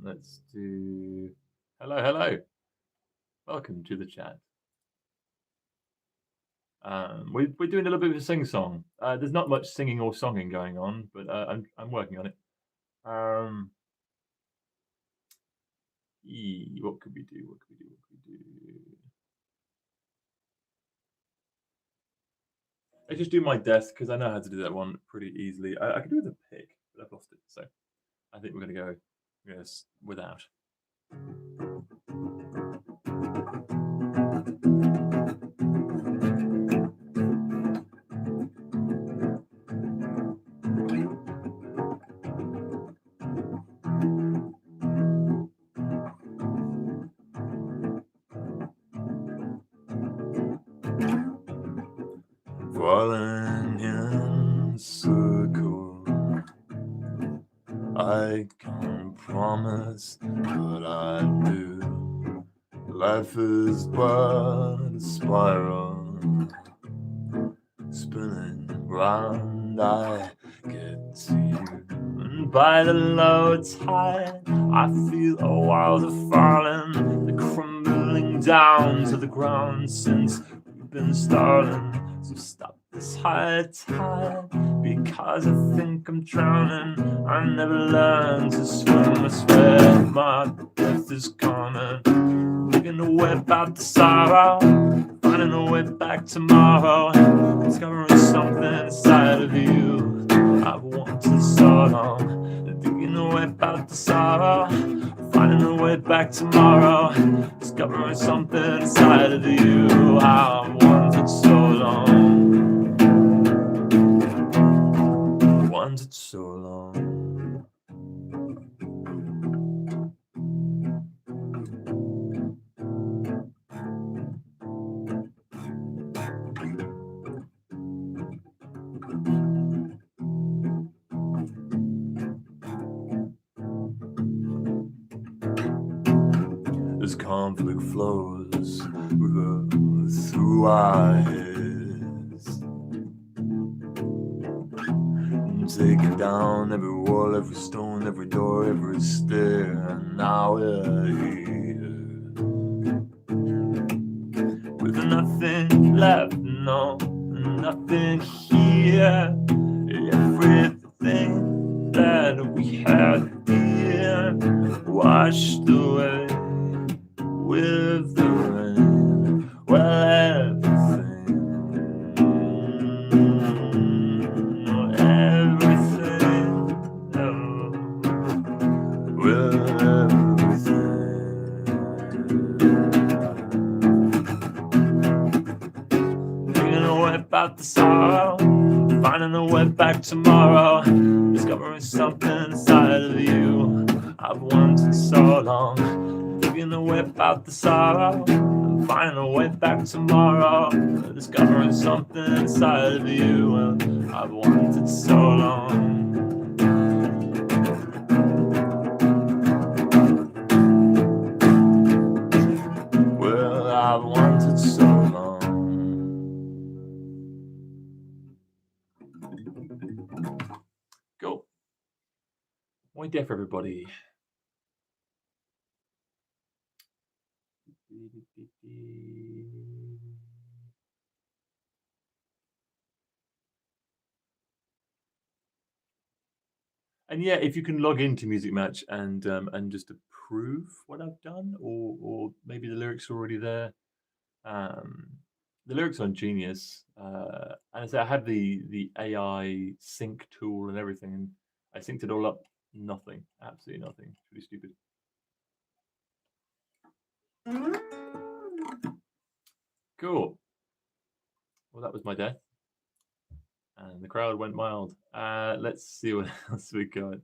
Let's do. Hello, hello. Welcome to the chat. We're doing a little bit of a sing song. There's not much singing or songing going on, but I'm working on it. What could we do? What could we do? What could we do? I just do my desk because I know how to do that one pretty easily. I could do it with a pick, but I've lost it, so I think we're gonna go yes without. Falling in a circle, I can't promise what I do. Life is but a spiral, spinning round. I get to you, and by the low tide, I feel a world of falling, the crumbling down to the ground since we've been starting. So stop this high tide, because I think I'm drowning. I never learned to swim. I swear my breath is coming. Digging a way out the sorrow, finding a way back tomorrow, discovering something inside of you I've wanted so long. Digging a way out the sorrow, finding a way back tomorrow, discovering something inside of you I've wanted so long. Wanted so long. As conflict flows through our heads, taking down every wall, every stone, every door, every stair, and now we're here with nothing left, no, nothing here. Everything that we had here washed away with the rain. Well, everything about the sorrow, finding a way back tomorrow, discovering something inside of you I've wanted so long. Digging a way about the sorrow, finding a way back tomorrow, discovering something inside of you I've wanted so long. Well, I've wanted so long. Go. Why deaf, everybody? And yeah, if you can log into Music Match and just approve what I've done, or maybe the lyrics are already there. The lyrics on Genius, and so I have the AI sync tool and everything, and I synced it all up. Nothing, absolutely nothing. It's really stupid. Cool. Well, that was my death, and the crowd went wild. Let's see what else we got.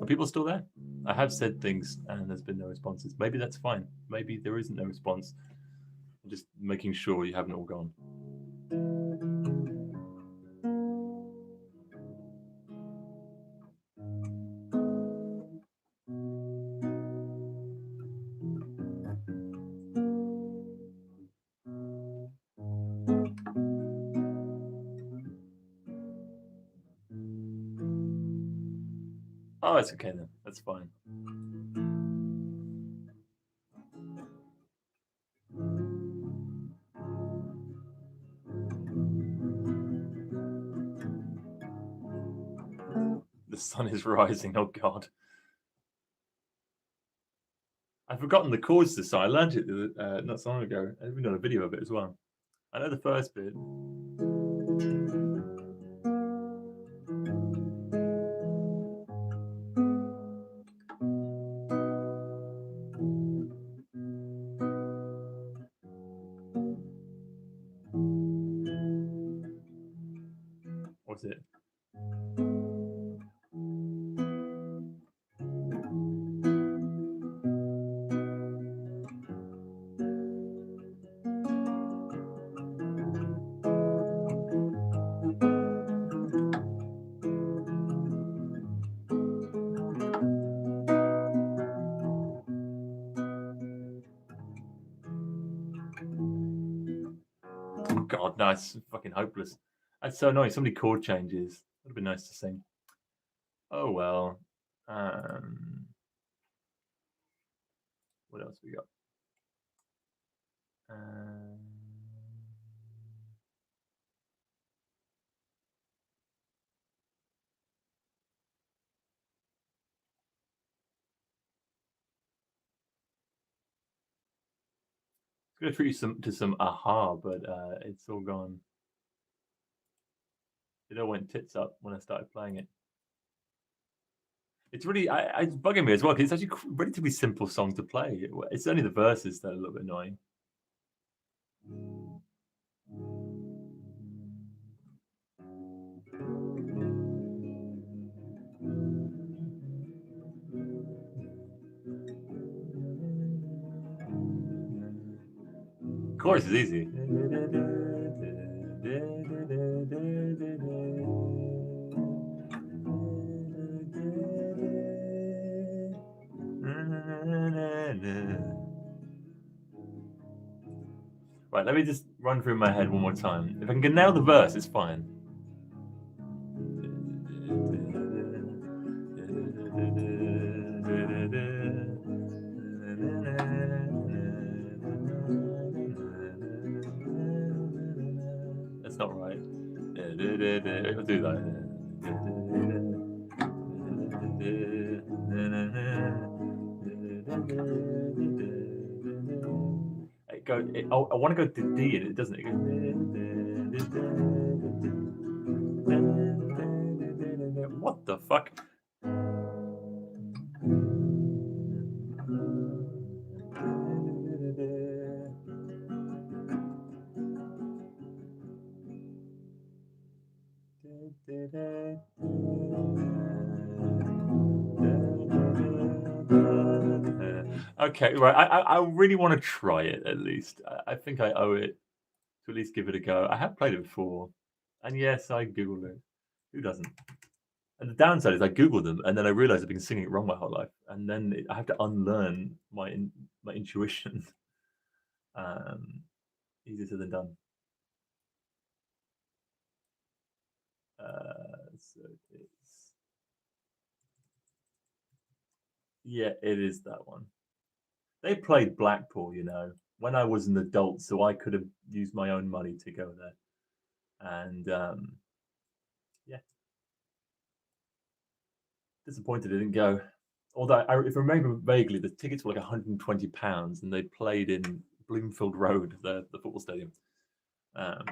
people still there? I have said things and there's been no responses. Maybe that's fine. Maybe there isn't no response. I'm just making sure you haven't all gone. Oh, it's okay then. That's fine. The sun is rising. Oh God. I've forgotten the chords to this song. I learned it not so long ago. I've even done a video of it as well. I know the first bit. What's it? Oh God, no, it's fucking hopeless. That's so annoying. So many chord changes. Would have been nice to sing. Oh well. What else we got? Go through to some aha, but it's all gone. It all went tits up when I started playing it. It's really it's bugging me as well because it's actually a relatively simple song to play. It's only the verses that are a little bit annoying. Chorus is easy. Right, let me just run through my head one more time. If I can nail the verse, it's fine. That's not right. I'll do that. I want to go to D and it doesn't. It goes, what the fuck? Okay, right. I really want to try it at least. I think I owe it to at least give it a go. I have played it before, and yes, I googled it. Who doesn't? And the downside is I googled them, and then I realized I've been singing it wrong my whole life, and then I have to unlearn my intuition. Easier said than done. So it's yeah, it is that one. They played Blackpool, you know, when I was an adult, so I could have used my own money to go there. And yeah, disappointed it didn't go. Although, if I remember vaguely, the tickets were like £120, and they played in Bloomfield Road, the football stadium. It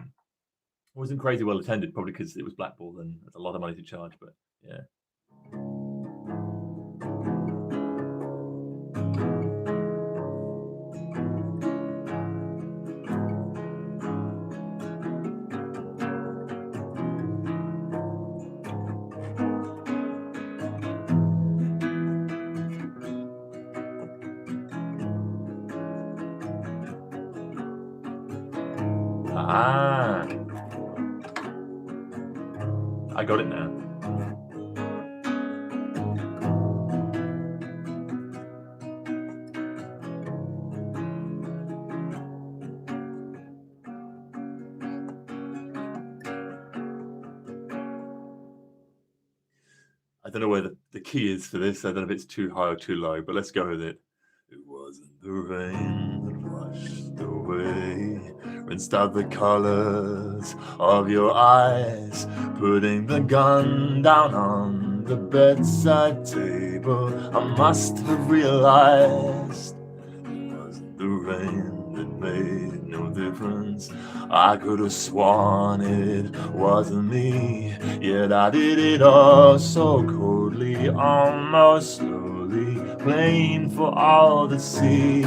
wasn't crazy well attended, probably because it was Blackpool and there's a lot of money to charge. But yeah. Ah, I got it now. I don't know where the key is for this. I don't know if it's too high or too low, but let's go with it. It wasn't the rain that washed away, rinsed out the colors of your eyes, putting the gun down on the bedside table. I must have realized it wasn't the rain that made no difference. I could have sworn it wasn't me, yet I did it all so coldly, almost slowly, plain for all to see.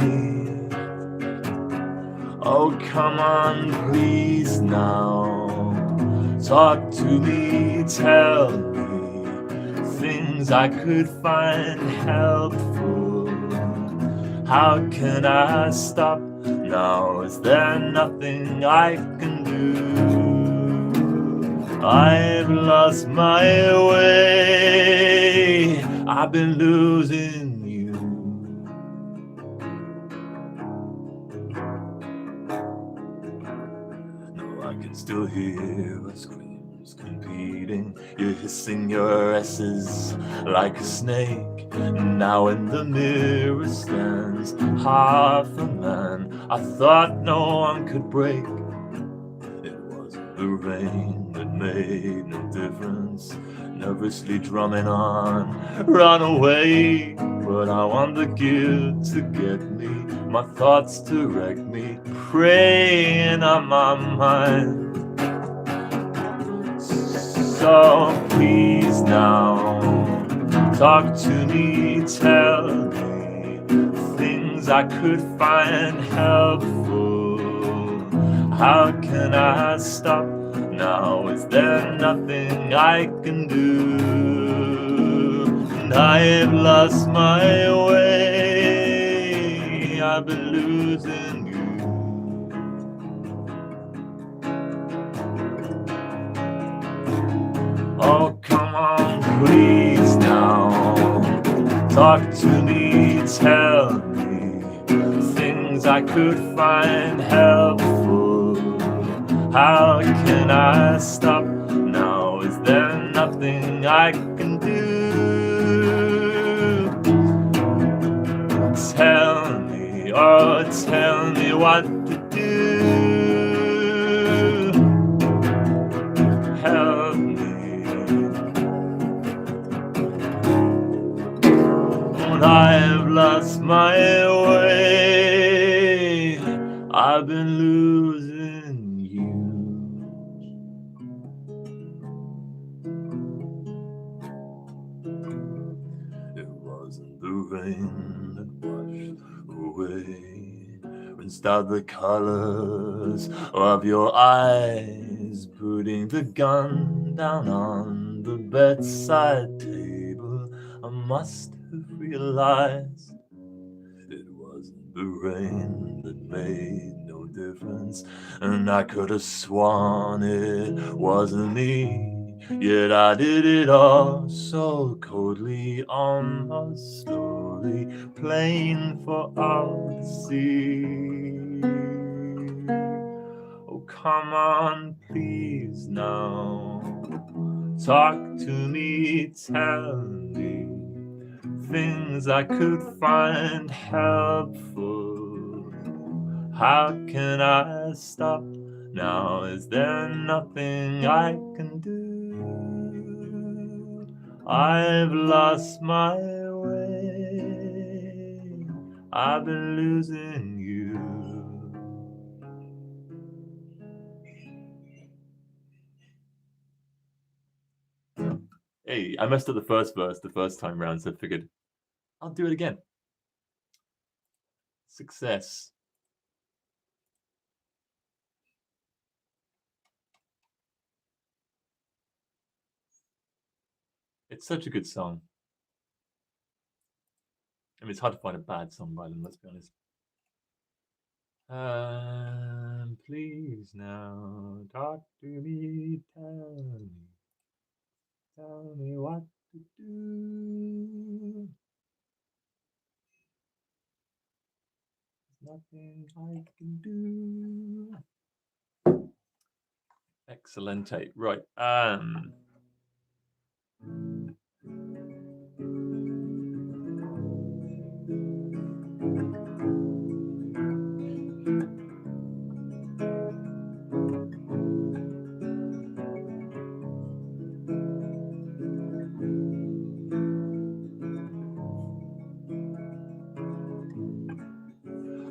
Oh, come on, please now, talk to me, tell me things I could find helpful. How can I stop now? Is there nothing I can do? I've lost my way. I've been losing you. No, I can still hear our screams competing. You're hissing your S's like a snake. Now in the mirror stands half a man I thought no one could break. It wasn't the rain that made no difference, nervously drumming on, run away. But I want the guilt to get me, my thoughts to wreck me, preying on my mind. So please now, talk to me, tell me things I could find helpful. How can I stop now? Is there nothing I can do? And I've lost my way. I've been losing you. Oh, come on, please now, talk to me, tell me things I could find helpful. How can I stop now? Is there nothing I can do? Tell me, oh, tell me what to do. Help me. I've lost my way. I've been losing you. It wasn't the rain that washed away, rinsed out the colors of your eyes, putting the gun down on the bedside table. I must have realized it wasn't the rain that made no difference, and I could have sworn it wasn't me, yet I did it all so coldly, almost slowly, plain for all to see. Oh, come on, please now, talk to me, tell me things I could find helpful. How can I stop now? Is there nothing I can do? I've lost my way. I've been losing you. Hey, I messed up the first verse the first time round, so I figured I'll do it again. Success. It's such a good song. I mean, it's hard to find a bad song by them, let's be honest. please now, talk to me, tell me what to do. There's nothing I can do. Excellente. Right.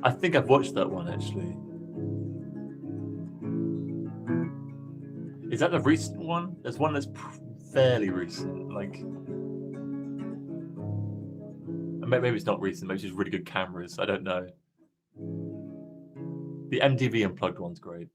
I think I've watched that one actually. Is that the recent one? There's one that's fairly recent, like maybe it's not recent. Maybe it's just really good cameras. I don't know. The MTV Unplugged one's great.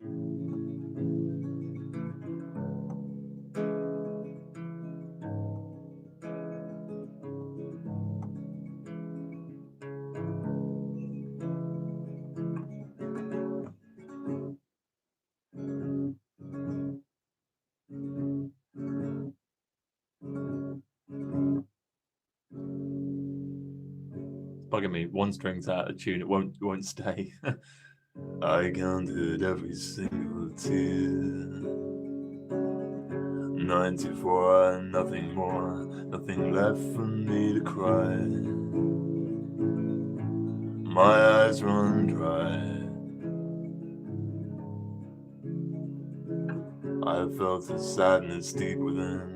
Bugging me. One string's out of tune. It won't stay. I counted every single tear. 94, nothing more, nothing left for me to cry. My eyes run dry. I felt the sadness deep within.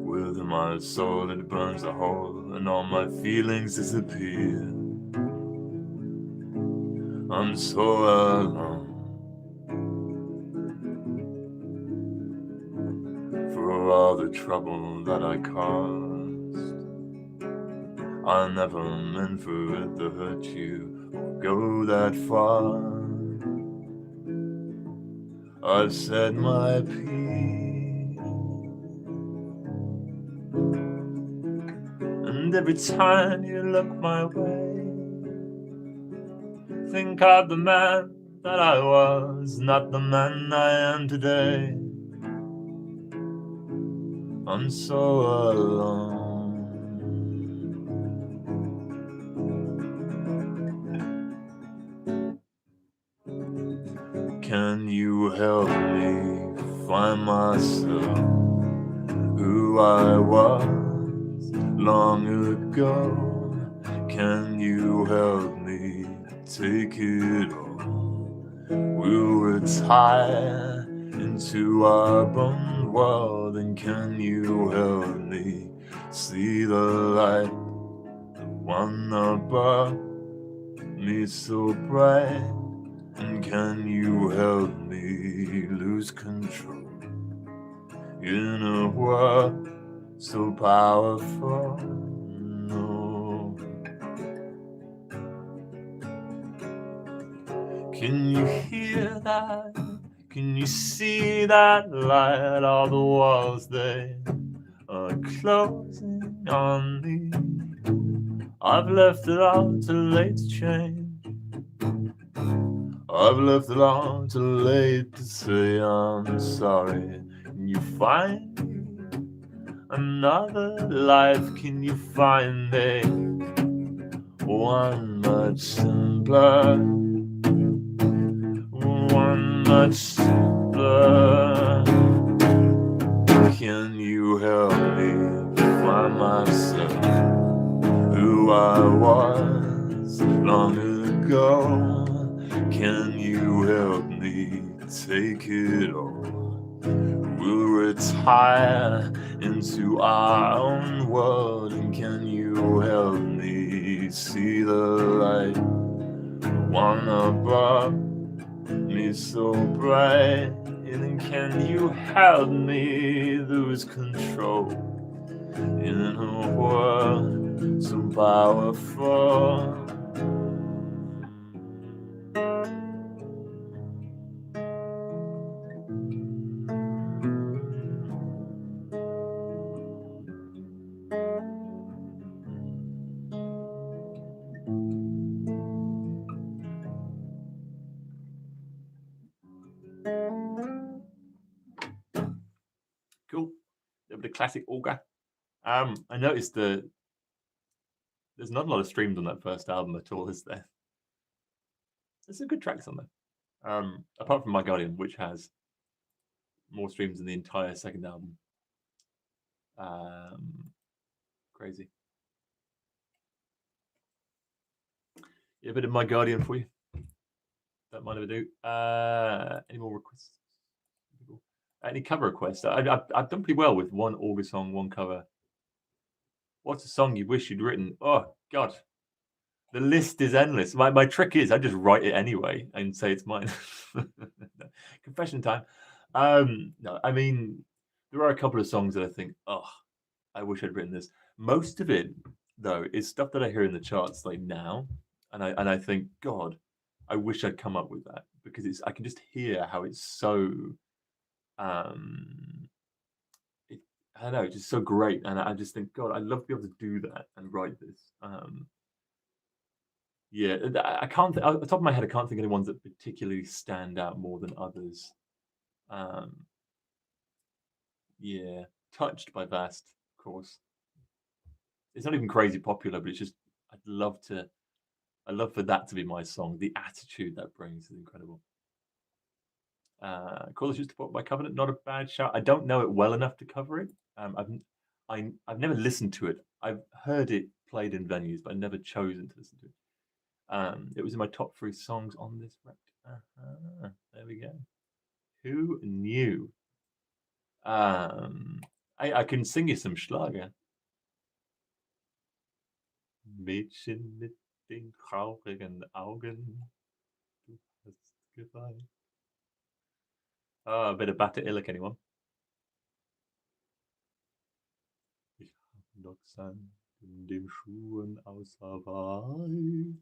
Within my soul it burns a hole, and all my feelings disappear. I'm so alone. For all the trouble that I caused, I never meant for it to hurt you or go that far. I've said my piece, and every time you look my way, think of the man that I was, not the man I am today. I'm so alone. Can you help me find myself, who I was long ago? Can you help me take it all? We'll retire into our own world, and can you help me see the light, the one above me so bright? And can you help me lose control in a world so powerful? No. Can you hear that? Can you see that light? All the walls, they are closing on me. I've left it all too late to change. I've left it all too late to say I'm sorry. Can you find me another life? Can you find me one much simpler? One much simpler. Can you help me find myself, who I was long ago? Can you help me take it all? We'll retire into our own world, and can you help me see the light, one above me so bright? And can you help me lose control in a world so powerful? Cool. A bit of classic Auger. I noticed there's not a lot of streams on that first album at all, is there? There's some good tracks on there. Apart from My Guardian, which has more streams than the entire second album. Crazy. Yeah, a bit of My Guardian for you. Don't mind if I do. Any more requests? Any cover requests? I've done pretty well with one Auger song, one cover. What's a song you wish you'd written? Oh God, the list is endless. My trick is I just write it anyway and say it's mine. Confession time. No, I mean there are a couple of songs that I think, oh, I wish I'd written this. Most of it, though, is stuff that I hear in the charts like now, and I think, God, I wish I'd come up with that because I can just hear how it's so, I don't know, just so great, and I just think, God, I'd love to be able to do that and write this. Yeah, I can't. Off the top of my head, I can't think of any ones that particularly stand out more than others. Yeah, Touched by Vast, of course. It's not even crazy popular, but it's just I'd love for that to be my song. The attitude that brings is incredible. Call Us Used to Put by Covenant, not a bad shout. I don't know it well enough to cover it. I've never listened to it. I've heard it played in venues, but I've never chosen to listen to it. It was in my top 3 songs on this record. There we go. Who knew? I can sing you some Schlager. Mädchen mit den traurigen Augen, du hast geweint. A bit of Batter Illick, anyone? Ich hab noch Sand in den Schuhen aus Hawaii.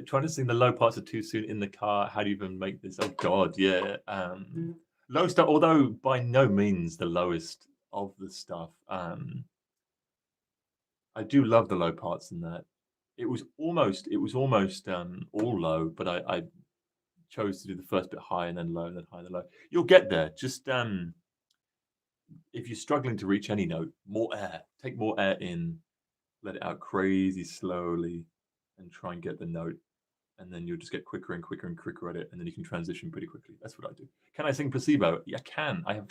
Trying to sing the low parts are too soon in the car. How do you even make this? Oh God, yeah. Low stuff, although by no means the lowest of the stuff. I do love the low parts in that. It was almost all low, but I chose to do the first bit high and then low and then high and then low. You'll get there. Just if you're struggling to reach any note, more air. Take more air in, let it out crazy slowly, and try and get the note. And then you'll just get quicker and quicker and quicker at it, and then you can transition pretty quickly. That's what I do. Can I sing Placebo? Yeah, I can. I have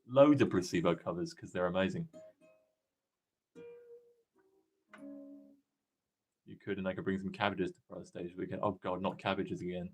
loads of Placebo covers because they're amazing. You could, and I could bring some cabbages to Friday stage weekend. Oh God, not cabbages again.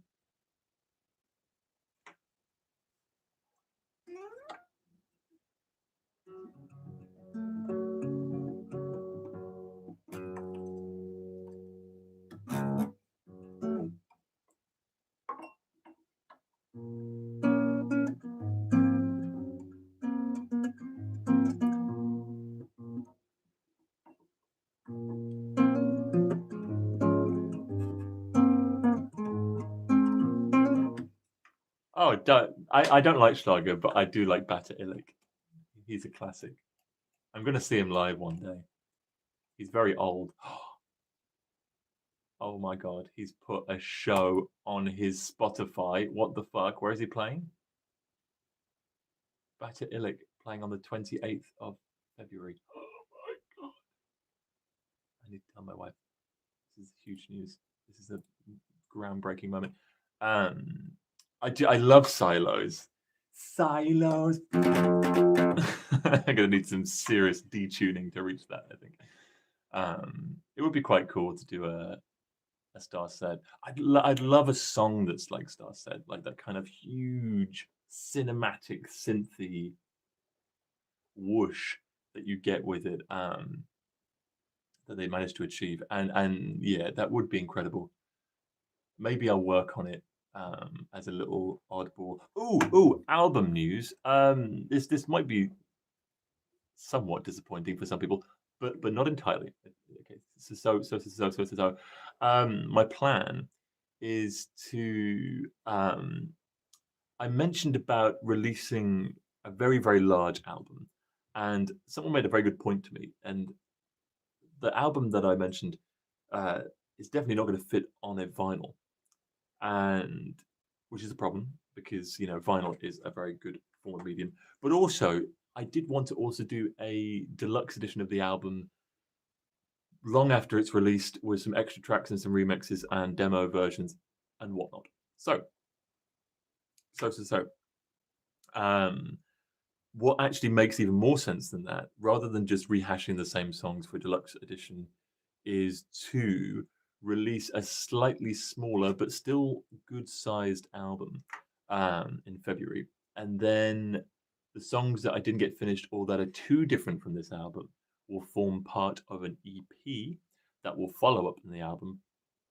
Oh, I don't like Schlager, but I do like Batter Illick. He's a classic. I'm going to see him live one day. He's very old. Oh my God, he's put a show on his Spotify. What the fuck? Where is he playing? Batter Illick playing on the 28th of February. Oh my God. I need to tell my wife. This is huge news. This is a groundbreaking moment. I love silos. Silos. I'm gonna need some serious detuning to reach that, I think. It would be quite cool to do a Star Said. I'd love a song that's like Star Said, like that kind of huge cinematic synthy whoosh that you get with it, that they managed to achieve. And yeah, that would be incredible. Maybe I'll work on it as a little oddball. Ooh, album news. This might be somewhat disappointing for some people, but not entirely. Okay, so. My plan is to. I mentioned about releasing a very, very large album, and someone made a very good point to me. And the album that I mentioned is definitely not going to fit on a vinyl, and which is a problem because vinyl is a very good form of medium. But also, I did want to also do a deluxe edition of the album long after it's released with some extra tracks and some remixes and demo versions and whatnot. So, what actually makes even more sense than that, rather than just rehashing the same songs for deluxe edition, is to release a slightly smaller but still good-sized album in February, and then the songs that I didn't get finished or that are too different from this album will form part of an EP that will follow up in the album,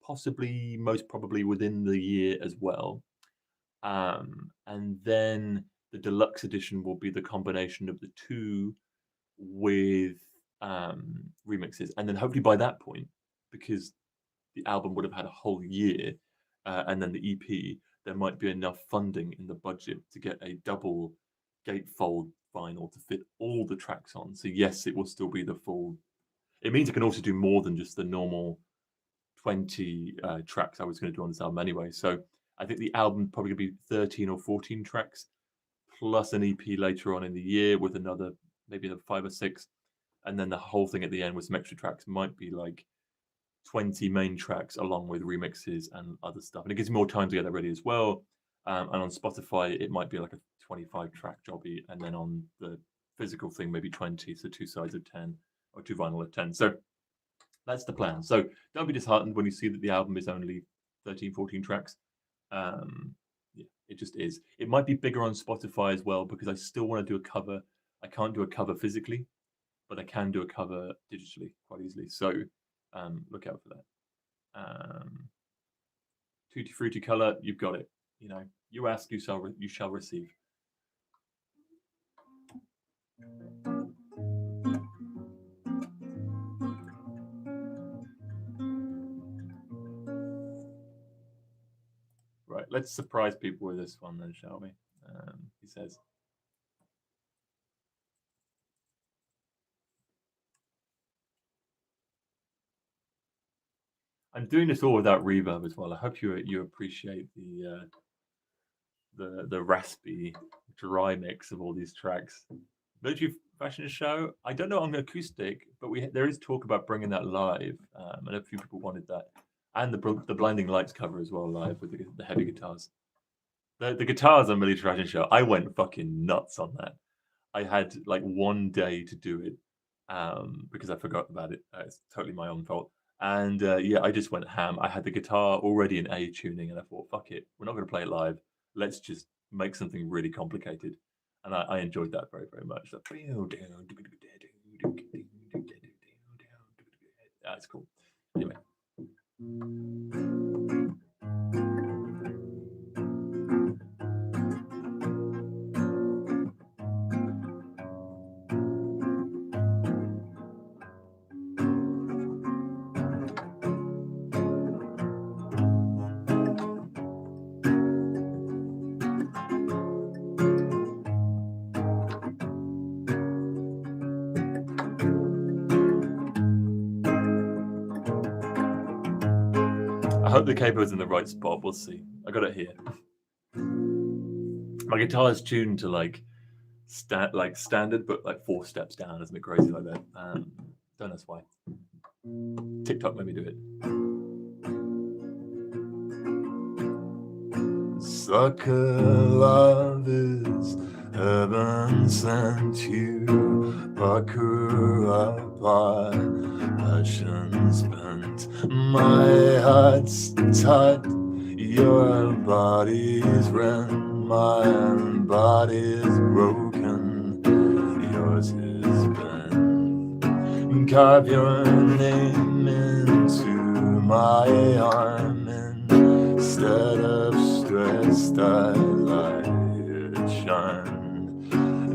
possibly, most probably within the year as well. And then the deluxe edition will be the combination of the two with remixes. And then hopefully by that point, because the album would have had a whole year and then the EP, there might be enough funding in the budget to get a double gatefold vinyl to fit all the tracks on. So yes, it will still be the full. It means I can also do more than just the normal 20 tracks I was going to do on this album anyway. So I think the album probably going to be 13 or 14 tracks plus an EP later on in the year with another maybe 5 or 6, and then the whole thing at the end with some extra tracks might be like 20 main tracks along with remixes and other stuff, and it gives me more time to get that ready as well. And on Spotify it might be like a 25 track jobby, and then on the physical thing maybe 20, so 2 sides of 10 or 2 vinyl of 10. So that's the plan. So don't be disheartened when you see that the album is only 13, 14 tracks. Yeah, it just is. It might be bigger on Spotify as well because I still want to do a cover. I can't do a cover physically, but I can do a cover digitally quite easily. So look out for that. Tutti Frutti color, you've got it. You know, you ask, you shall receive. Right, let's surprise people with this one then, shall we? He says, I'm doing this all without reverb as well. I hope you appreciate the raspy, dry mix of all these tracks. Military Fashion Show, I don't know on acoustic, but there is talk about bringing that live, and a few people wanted that. And the Blinding Lights cover as well live with the heavy guitars. The guitars on Military Fashion Show, I went fucking nuts on that. I had like one day to do it because I forgot about it. It's totally my own fault. And yeah, I just went ham. I had the guitar already in A tuning, and I thought, fuck it, we're not going to play it live. Let's just make something really complicated. And I enjoyed that very, very much. That's cool. Anyway. I hope the capo's in the right spot. We'll see. I got it here. My guitar is tuned to like standard, but like 4 steps down. Isn't it crazy like that? Don't ask why. TikTok made me do it. Sucker love is heaven sent you, pucker apart, passion spent. My heart's tight, your body's rent, my body's broken, yours is bent. Carve your name into my arm instead of stressed, I light it shine,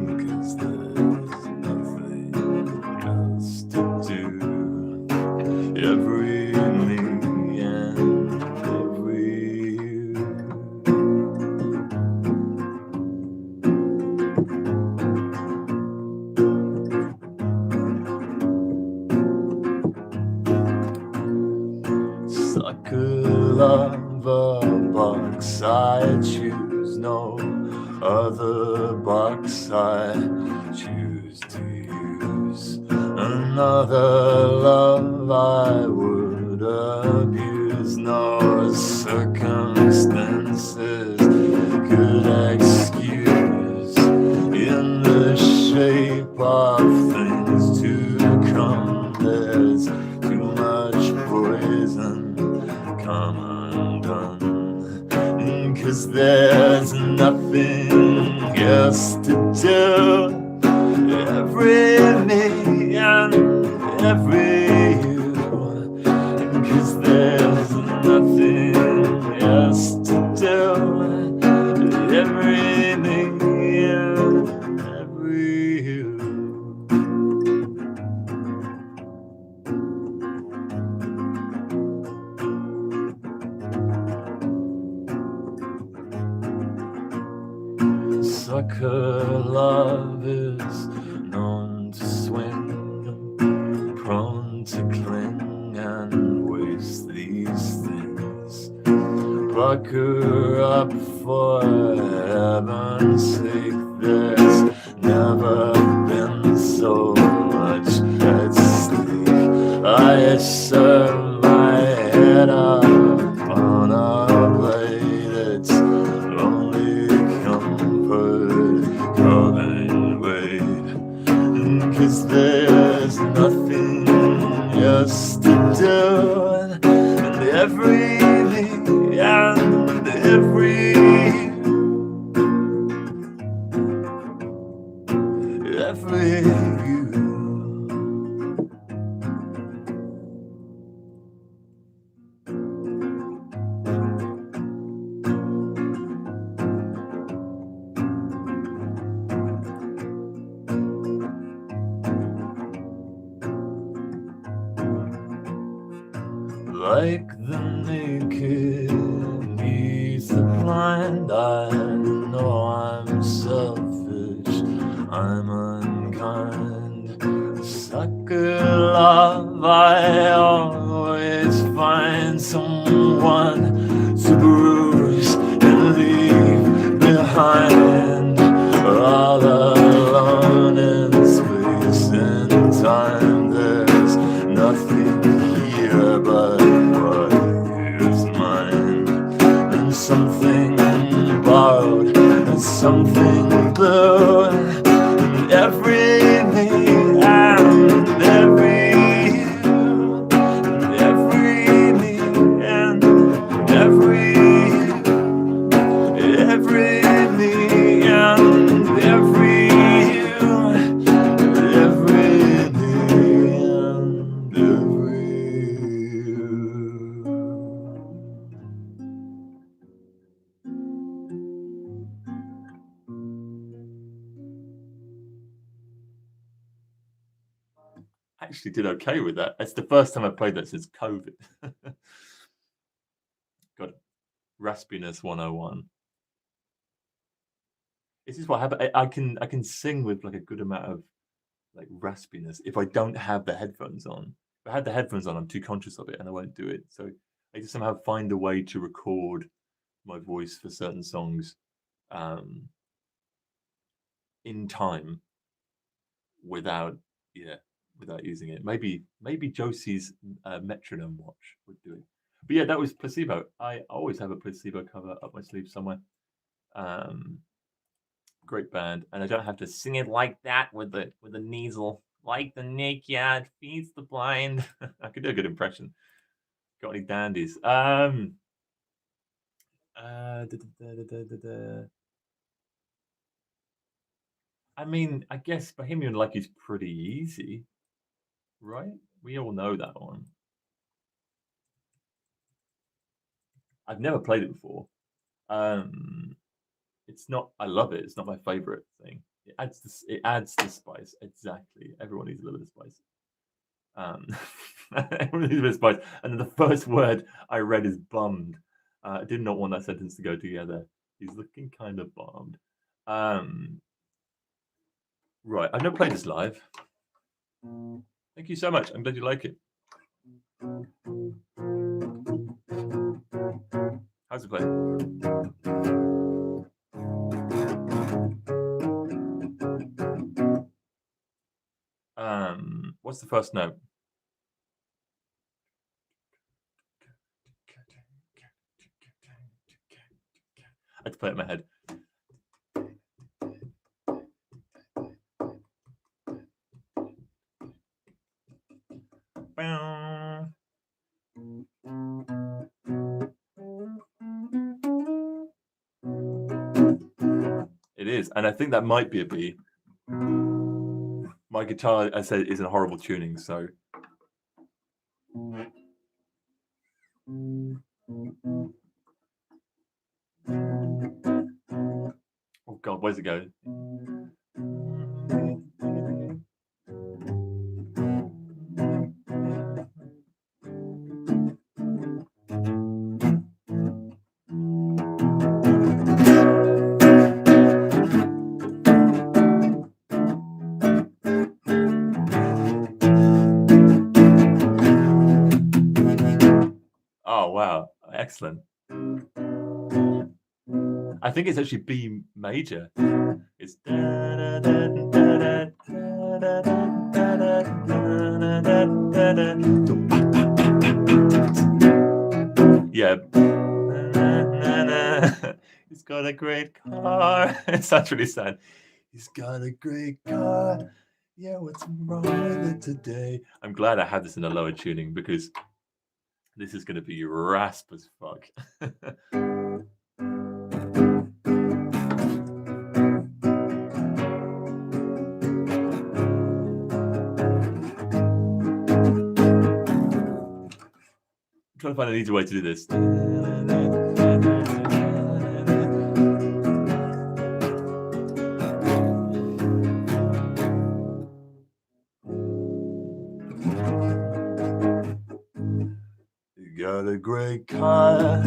because there's nothing else to do. Every me and every you. Sucker love a box I choose, refuse to use another love I would abuse. No circumstances could excuse in the shape of things to come. There's too much poison come undone, 'cause there's nothing else to do. Every me and every you, 'cause there's nothing else to do. Every me and every you. Sucker love is known to swing, prone to cling and waste these things. Pucker up for heaven's sake, there's never been so much at stake. I serve my head up on a blade, it's only comfort come and wait, 'cause there's nothing else to do. And every me and every you. Like the naked needs the blind, I know I'm selfish, I'm unkind. Sucker love, I always find someone to bruise and leave behind. All alone in space and time, there's nothing here but what is mine, and something borrowed and something blue, and every me and every you, and every me and every you, every me and every you, every me and every you. I actually did okay with that. It's the first time I've played that since COVID. Got it. Raspiness 101. This is what happened. I can sing with like a good amount of like raspiness if I don't have the headphones on. If I had the headphones on, I'm too conscious of it and I won't do it. So I just somehow find a way to record my voice for certain songs in time without using it. Maybe Josie's metronome watch would do it. But yeah, that was Placebo. I always have a Placebo cover up my sleeve somewhere. Great band, and I don't have to sing it like that with the nasal, like the naked feeds the blind. I could do a good impression. Got any dandies? I mean, I guess Bohemian Like is pretty easy, right? We all know that one. I've never played it before. It's not. I love it. It's not my favorite thing. It adds the spice. Exactly. Everyone needs a little bit of spice. Everyone needs a bit of spice. And then the first word I read is bummed. I did not want that sentence to go together. He's looking kind of bummed. Right. I've never played this live. Thank you so much. I'm glad you like it. How's it play? What's the first note? I had to play it in my head. It is, and I think that might be a B. My guitar, I said, is in horrible tuning, so. Oh God, where's it going? Oh wow, excellent. I think it's actually B major. It's yeah. He's got a great car. It sounds really sad. He's got a great car. Yeah, what's wrong with it today? I'm glad I had this in a lower tuning because this is going to be rasp as fuck. I'm trying to find an easy way to do this. You got a great car.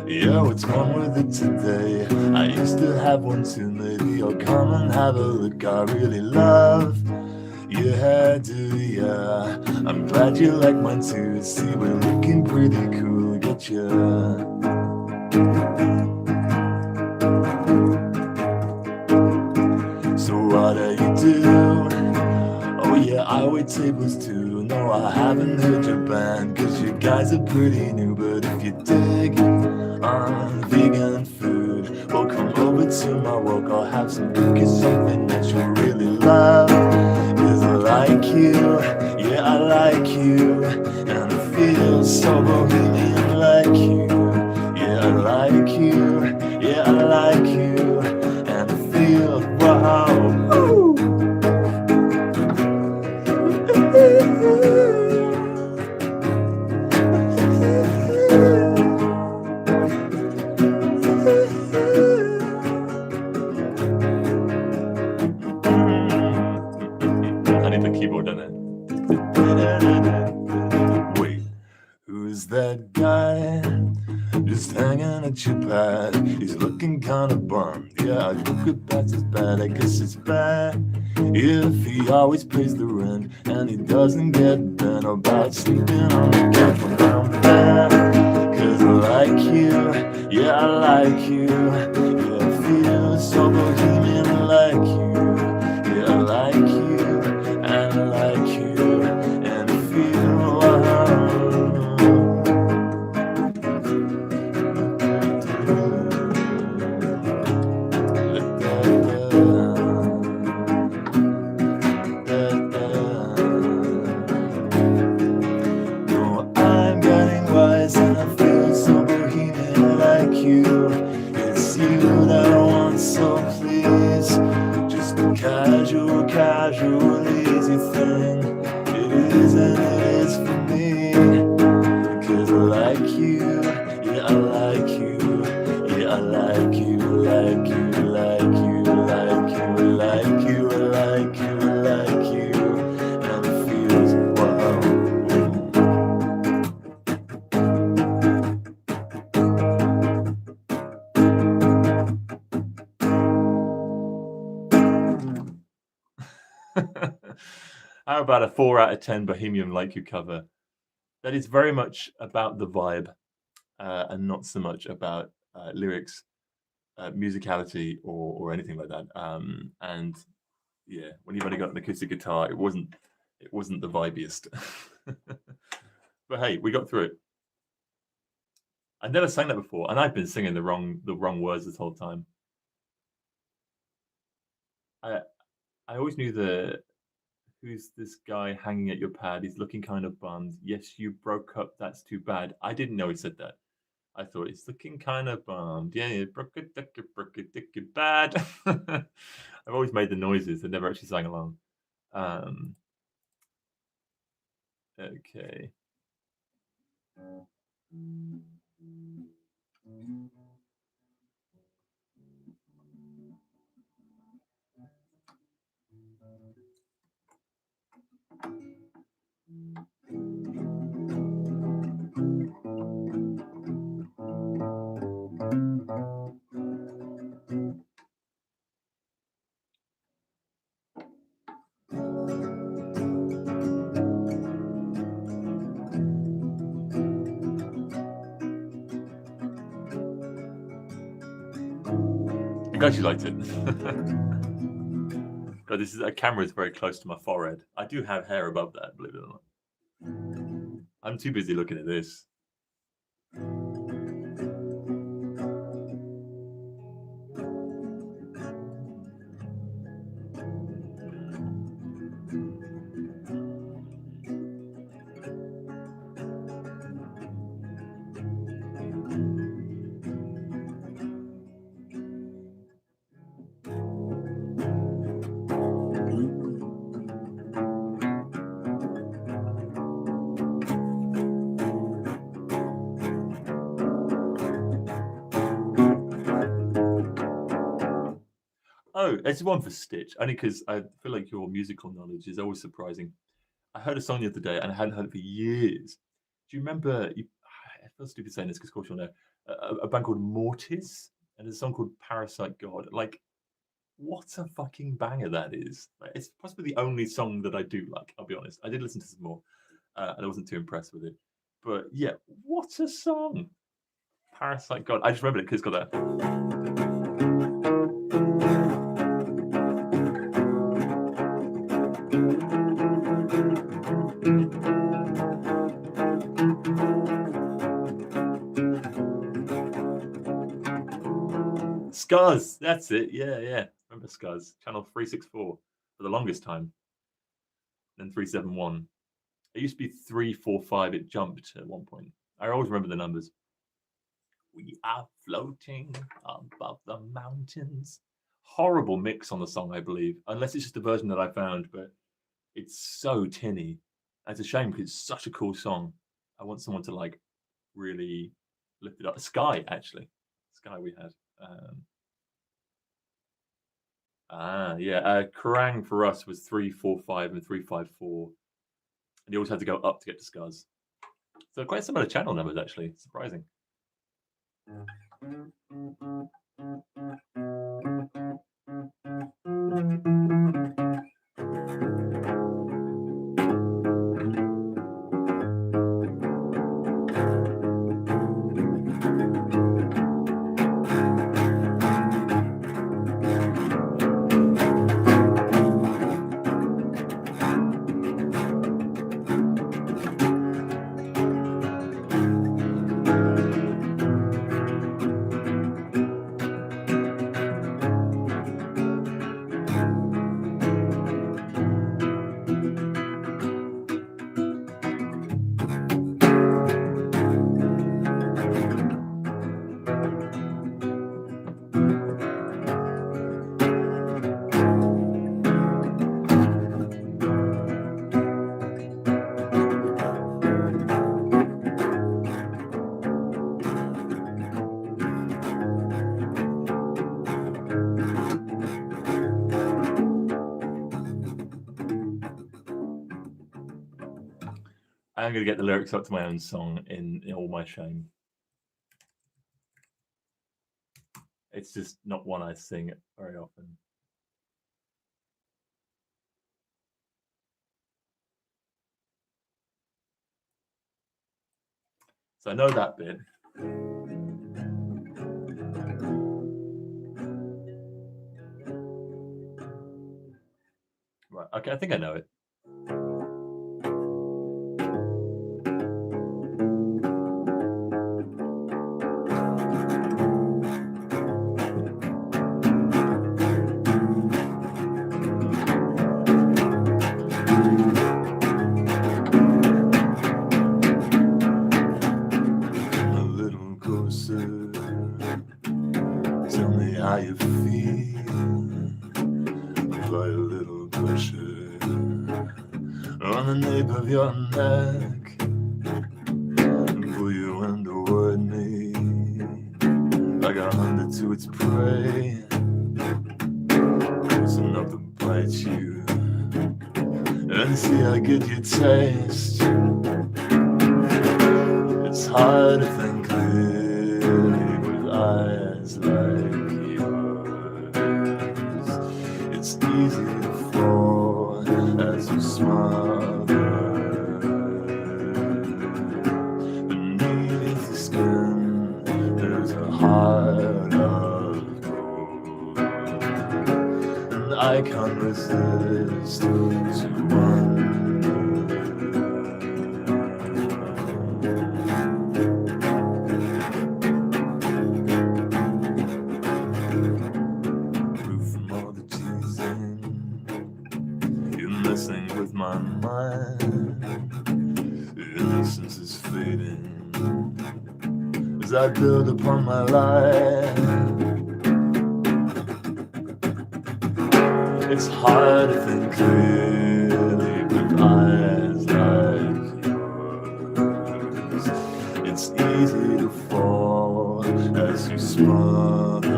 Yeah, what's wrong with it today? I used to have one too. Maybe I'll come and have a look. I really love your hairdo, yeah. I'm glad you like mine too. See, we're looking pretty cool. Get ya. So what do you do? Oh yeah, I wait tables too. No, I haven't heard your band, cause you guys are pretty new. But if you dig on vegan food, well come over to my work. I'll have some cookies, something that you really love. Cause I like you, yeah I like you, and it feels so bohemian like you. Yeah I like you, yeah I like you, and it feels wow. Ooh. I need the keyboard on it. Wait, who's that guy just hanging at your pad? He's looking kind of bummed. Yeah, I look at that's as bad. I guess it's bad if he always pays the rent and he doesn't get bent about sleeping on the couch when I'm bad. Cause I like you, yeah I like you, yeah I feel so bohemian like you. Yeah I like you, and I like you, and I feel wow. And I feel so bohemian like you. It's you that I want, so please. Just a casual, easy thing. It is and it is for me. Cause I like you, yeah I like you, yeah I like you, like you, like you, like you, like you, like you, like you, and it feels wow. How about a 4 out of 10 Bohemian Like You cover? That is very much about the vibe and not so much about lyrics, musicality, or anything like that. And yeah, when you've only got an acoustic guitar, it wasn't It wasn't the vibiest. But hey, we got through it. I never sang that before, and I've been singing the wrong words this whole time. I always knew the who's this guy hanging at your pad? He's looking kind of bummed. Yes, you broke up. That's too bad. I didn't know he said that. I thought he's looking kind of bummed. Yeah, broke it bad. I've always made the noises and never actually sang along. Okay. I'm glad you liked it. God, this is a camera is very close to my forehead. I do have hair above that, believe it or not. I'm too busy looking at this. Oh, it's one for Stitch, only because I feel like your musical knowledge is always surprising. I heard a song the other day and I hadn't heard it for years. Do you remember? I feel stupid saying this because, of course, you'll know a band called Mortis and there's a song called Parasite God. Like, what a fucking banger that is! Like, it's possibly the only song that I do like. I'll be honest. I did listen to some more, and I wasn't too impressed with it. But yeah, what a song! Parasite God. I just remember it because it's got that. Scars. That's it. Yeah, yeah. Remember Scars? Channel 364 for the longest time. Then 371. It used to be 345. It jumped at one point. I always remember the numbers. We are floating above the mountains. Horrible mix on the song, I believe. Unless it's just a version that I found, but it's so tinny. It's a shame because it's such a cool song. I want someone to like really lift it up. Sky, actually. Sky we had. Kerrang for us was 345 and 354. And you always had to go up to get to Scars. So quite similar channel numbers, actually. Surprising. I'm going to get the lyrics up to my own song in all my shame. It's just not one I sing very often. So I know that bit. Right. Okay, I think I know it. A little closer. Tell me how you feel. Apply a little pressure on the nape of your neck and pull you in toward me like a hunter to its prey. Close enough to bite you and see how good you taste. It's hard to think clearly with eyes like yours. It's easy to fall as you smother beneath the skin. There's a heart of gold, and I can't resist to wonder. From all the teasing, you're messing with my mind. Innocence is fading as I build upon my life. It's hard to think clearly with eyes like yours. It's easy to fall as you smother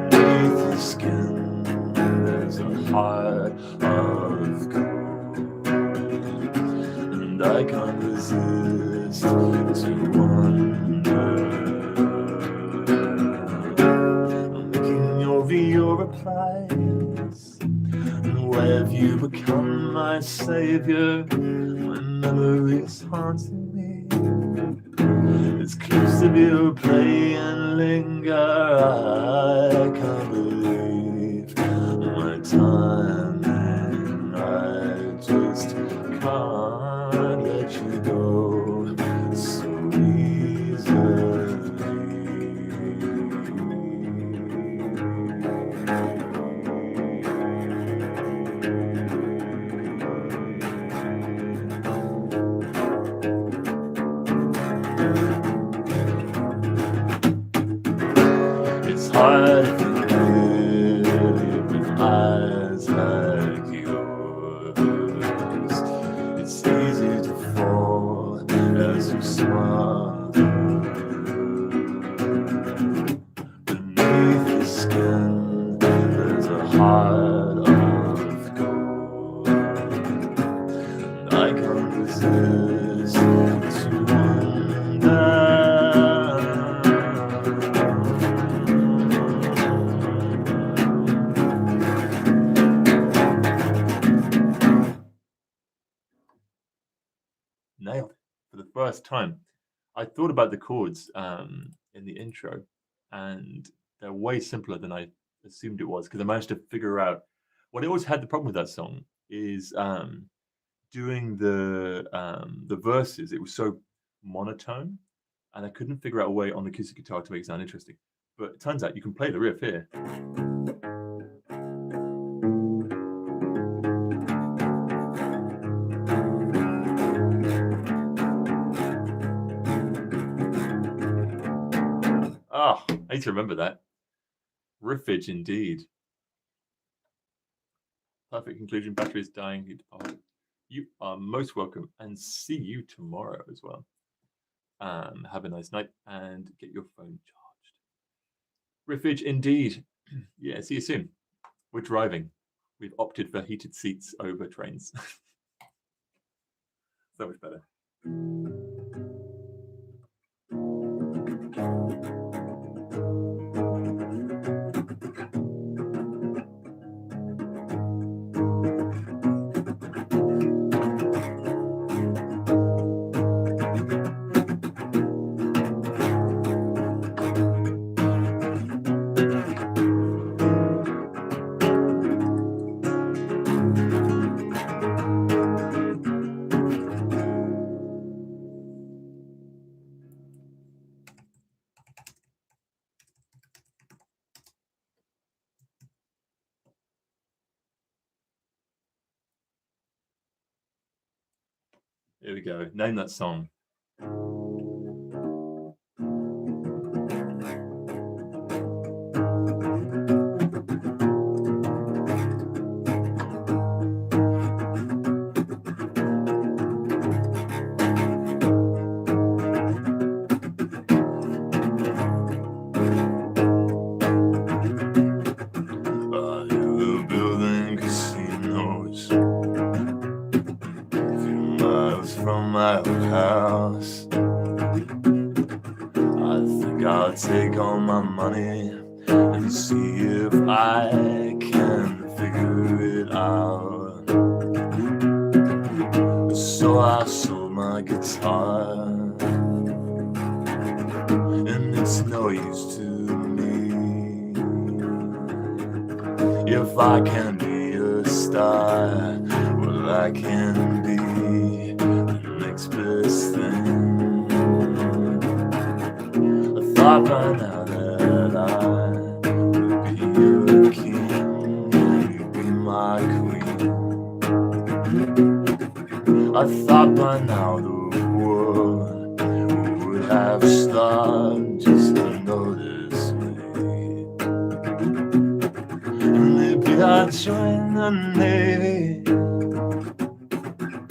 beneath your skin. There's a heart of gold, and I can't resist to wonder. I'm looking over your replies, and where have you become my savior? My memories haunting me. It's close to be a play and linger. I can't believe my timing. I just can't let you go so It's hard to live with eyes like yours. It's easy to fall as you smother beneath the skin. There's a heart of gold, and I can't resist to wonder. Nailed it for the first time. I thought about the chords in the intro, and they're way simpler than I assumed it was, because I managed to figure out what I always had the problem with that song is doing the verses. It was so monotone, and I couldn't figure out a way on the acoustic guitar to make it sound interesting. But it turns out you can play the riff here. Oh, I need to remember that. Riffage indeed. Perfect conclusion. Battery is dying. You depart. You are most welcome, and see you tomorrow as well. Have a nice night and get your phone charged. Riffage indeed. Yeah, see you soon. We're driving. We've opted for heated seats over trains. So much better. Here we go. Name that song. You're building casinos a few miles from my old house. I think I'll take all my money and see if I can figure it out. So I sold my guitar, and it's no use to me. If I can be a star, well, I can be the next best thing. I thought by now that I would be your king and you'd be my queen. I thought by now the world would have stopped just to notice me. And maybe I'd join the Navy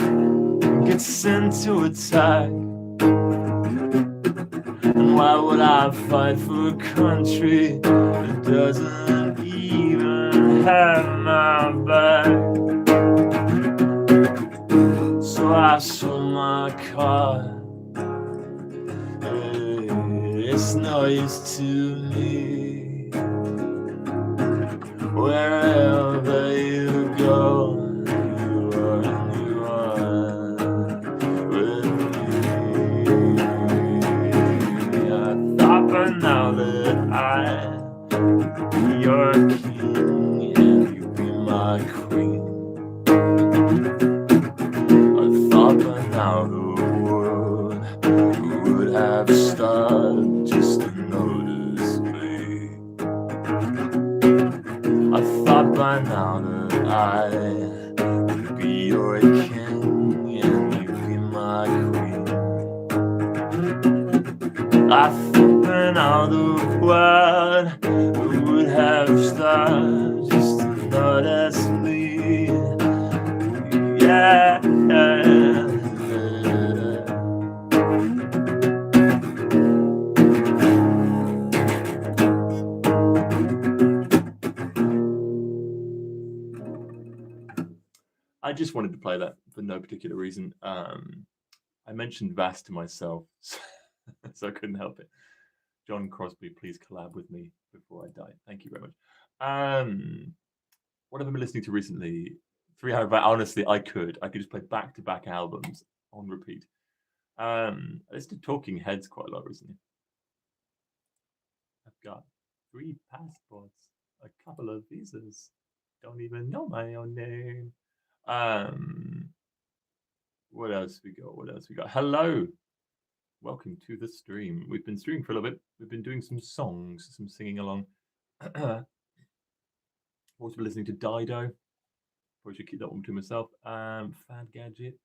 and get sent to attack. And why would I fight for a country that doesn't even have my back? So I sold my car. It's no use to me. Wherever you go, you are with me. I thought by now that I'd be your king and you'd be my queen. I thought by now the world would have stopped just to notice me. I thought by now that I would be your king and you'd be my queen. I thought by now the world would have stopped just to notice me. Yeah. I just wanted to play that for no particular reason. I mentioned Vass to myself, so I couldn't help it. John Crosby, please collab with me before I die. Thank you very much. What have I been listening to recently? 3 Hour Back. Honestly, I could just play back-to-back albums on repeat. I listened to Talking Heads quite a lot recently. I've got 3 passports, a couple of visas, don't even know my own name. What else we got? Hello, welcome to the stream. We've been streaming for a little bit. We've been doing some songs, some singing along. Also been listening to Dido. Probably should keep that one to myself. Fad Gadget,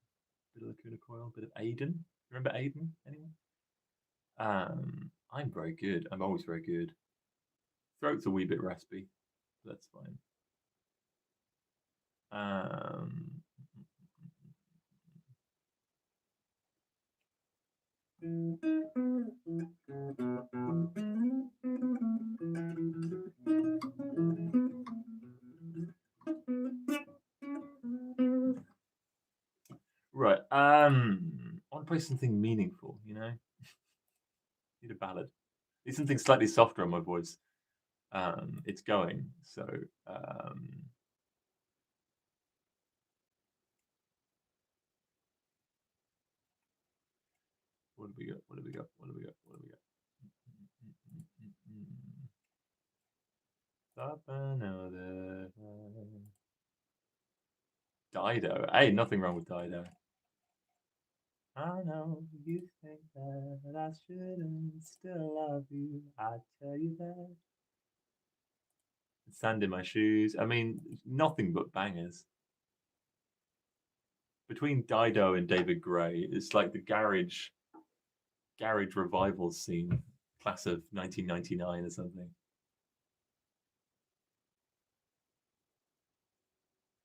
bit of Lacuna Coil, bit of Aiden. Remember Aiden? Anyone? I'm very good. I'm always very good. Throat's a wee bit raspy. That's fine. Right. I want to play something meaningful, you know? Need a ballad. Need something slightly softer on my voice. It's going, so what have we got? Stop another Dido. Hey, nothing wrong with Dido. I know you think that I shouldn't still love you. I tell you that. Sand in my shoes. I mean, nothing but bangers. between Dido and David Gray, it's like the garage revival scene, class of 1999 or something.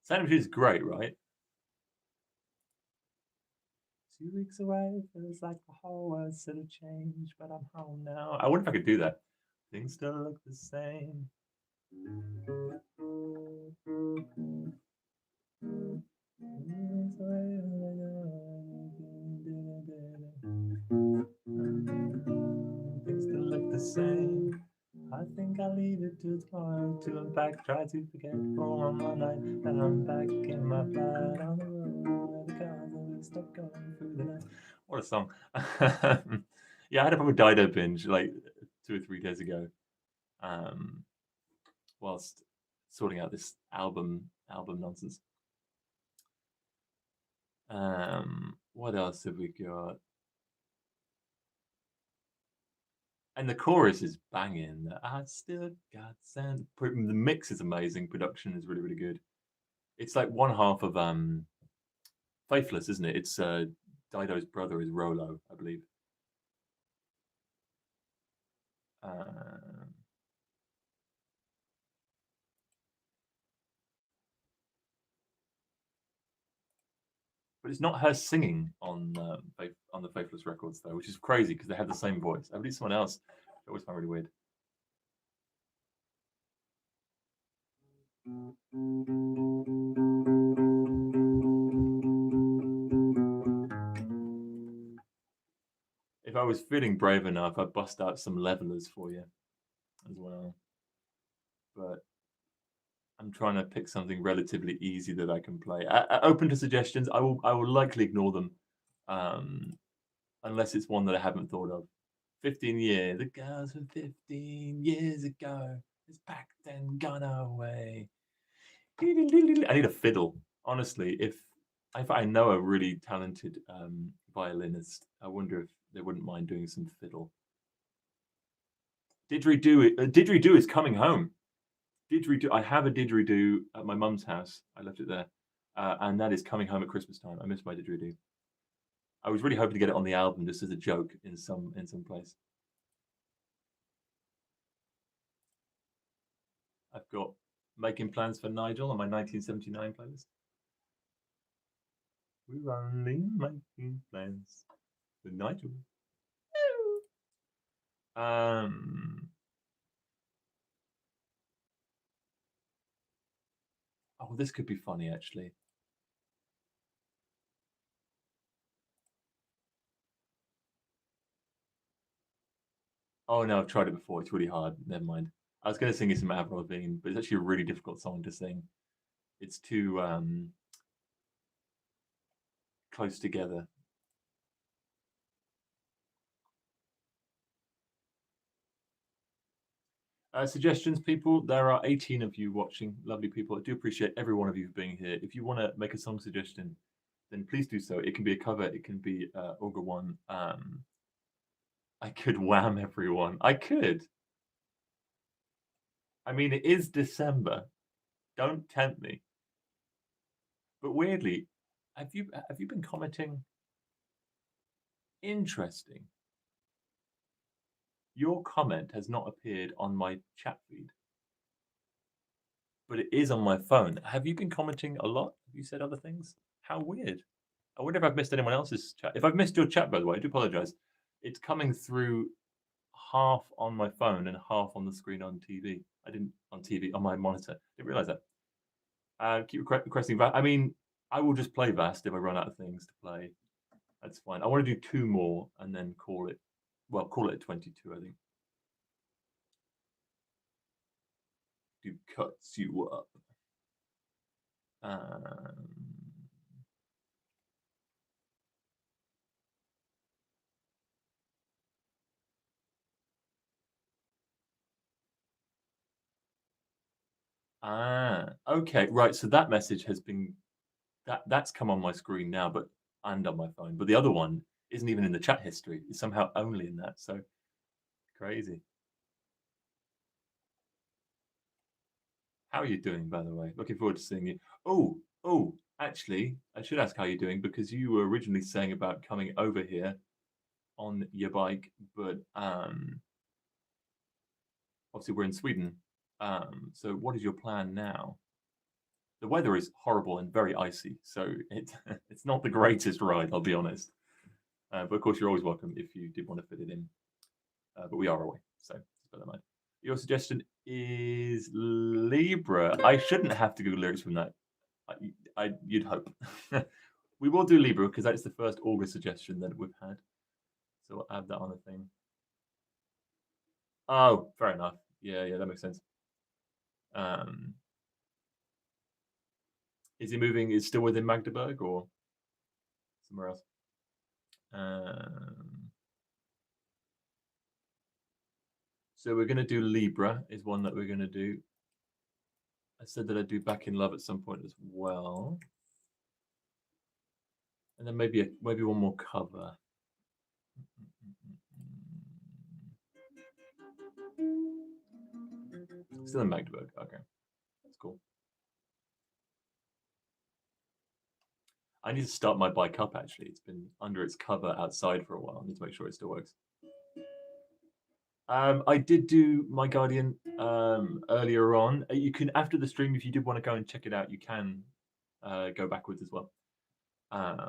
Sound of Music is great, right? 2 weeks away, feels like the whole world should have changed, but I'm home now. I wonder if I could do that. Things still look the same. Things still look the same. I think I'll leave it till tomorrow to unpack, try to forget for one more night. And I'm back in my flat on the road where the cars always stop going through the night. What a song. Yeah, I had a proper Dido binge like 2 or 3 days ago. Whilst sorting out this album nonsense. What else have we got? And the chorus is banging. I still got sand. The mix is amazing. Production is really, really good. It's like one half of Faithless, isn't it? It's Dido's brother is Rolo, I believe. But it's not her singing on the Faithless records though, which is crazy because they have the same voice. I believe someone else. I always find really weird. If I was feeling brave enough, I'd bust out some levelers for you as well. But I'm trying to pick something relatively easy that I can play. Open to suggestions. I will likely ignore them, unless it's one that I haven't thought of. 15 years. The girls from 15 years ago is packed and gone away. I need a fiddle. Honestly, if I know a really talented violinist, I wonder if they wouldn't mind doing some fiddle. Didgeridoo is coming home. Didgeridoo. I have a didgeridoo at my mum's house. I left it there, and that is coming home at Christmas time. I miss my didgeridoo. I was really hoping to get it on the album just as a joke in some place. I've got Making Plans for Nigel on my 1979 playlist. We're only making plans for Nigel. Oh, this could be funny actually. Oh no, I've tried it before. It's really hard. Never mind. I was going to sing you some Avril Lavigne, but it's actually a really difficult song to sing. It's too close together. Suggestions, people. There are 18 of you watching. Lovely people. I do appreciate every one of you being here. If you want to make a song suggestion, then please do so. It can be a cover. It can be Auger one. I could wham everyone. I could. I mean, it is December. Don't tempt me. But weirdly, have you been commenting? Interesting. Your comment has not appeared on my chat feed, but it is on my phone. Have you been commenting a lot? Have you said other things? How weird. I wonder if I've missed anyone else's chat. If I've missed your chat, by the way, I do apologize. It's coming through half on my phone and half on the screen on TV. I didn't on TV on my monitor. Didn't realize that. Keep requesting that. I mean, I will just play Vast if I run out of things to play. That's fine. I want to do 2 more and then call it. Well, call it 22, I think. Do cuts you up. Okay, right. So that message has been that's come on my screen now, but and on my phone. But the other one isn't even in the chat history. It's somehow only in that. So crazy. How are you doing, by the way? Looking forward to seeing you. Oh, Actually, I should ask how you're doing because you were originally saying about coming over here on your bike, but obviously we're in Sweden. So what is your plan now? The weather is horrible and very icy, so it's not the greatest ride, I'll be honest. But of course, you're always welcome if you did want to fit it in. But we are away, so just bear that in mind. Your suggestion is Libra. I shouldn't have to Google lyrics from that. You'd hope. We will do Libra because that's the first Auger suggestion that we've had. So we'll add that on a thing. Oh, fair enough. Yeah, that makes sense. Is he moving? Is still within Magdeburg or somewhere else? So we're going to do Libra is one that we're going to do. I said that I'd do Back in Love at some point as well. And then maybe one more cover. Still in Magdeburg. Okay. That's cool. I need to start my bike up actually. It's been under its cover outside for a while. I need to make sure it still works. I did do My Guardian earlier on. You can, after the stream, if you did want to go and check it out, you can go backwards as well. What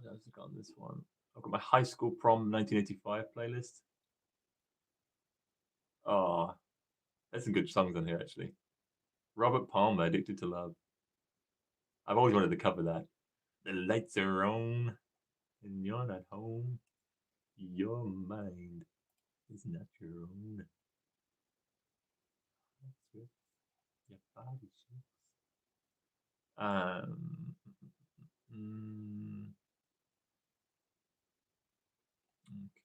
else have I got on this one? I've got my high school prom 1985 playlist. Oh, there's some good songs on here actually. Robert Palmer, Addicted to Love. I've always wanted to cover that. The lights are on and you're not home. Your mind is not your own. Your body shakes.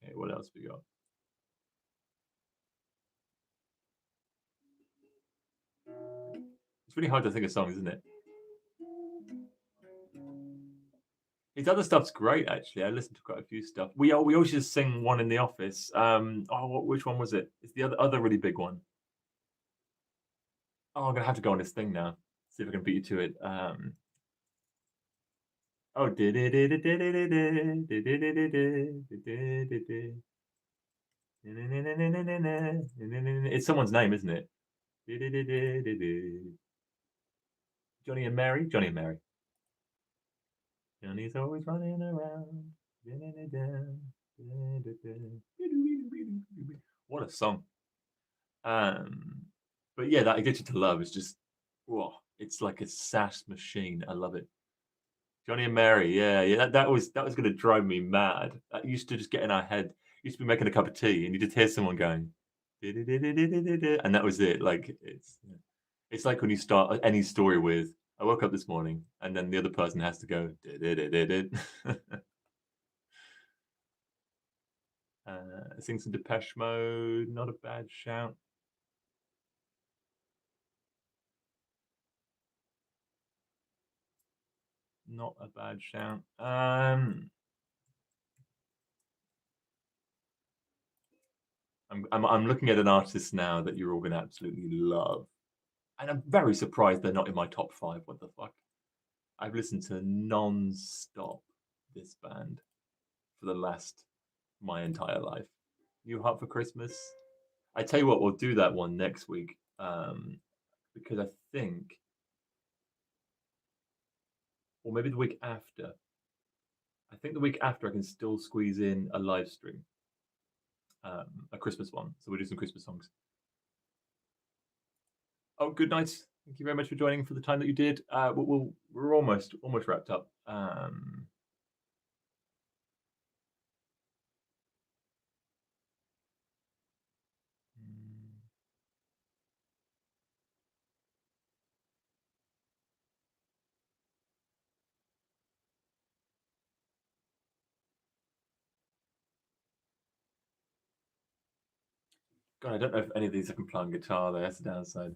Okay, what else we got? It's really hard to think of songs, isn't it? His other stuff's great, actually. I listened to quite a few stuff. We always just sing one in the office. Which one was it? It's the other really big one. Oh, I'm gonna have to go on this thing now. See if I can beat you to it. Oh, it's someone's name, isn't it? Johnny and Mary. Johnny and Mary. Johnny's always running around. What a song. But yeah, that Addicted to Love is just, whoa, it's like a sass machine. I love it. Johnny and Mary, yeah, that was going to drive me mad. That used to just get in our head. Used to be making a cup of tea, and you just hear someone going, and that was it. Like it's like when you start any story with, "I woke up this morning," and then the other person has to go, sing some Depeche Mode. Not a bad shout. Not a bad shout. I'm looking at an artist now that you're all going to absolutely love, and I'm very surprised they're not in my top 5. What the fuck? I've listened to non-stop this band for the last my entire life. New Heart for Christmas. I tell you what, we'll do that one next week because I think, or maybe the week after. I think the week after I can still squeeze in a live stream, a Christmas one. So we'll do some Christmas songs. Oh, good night. Thank you very much for joining for the time that you did. We're almost wrapped up. God, I don't know if any of these I can play on guitar. That's the downside.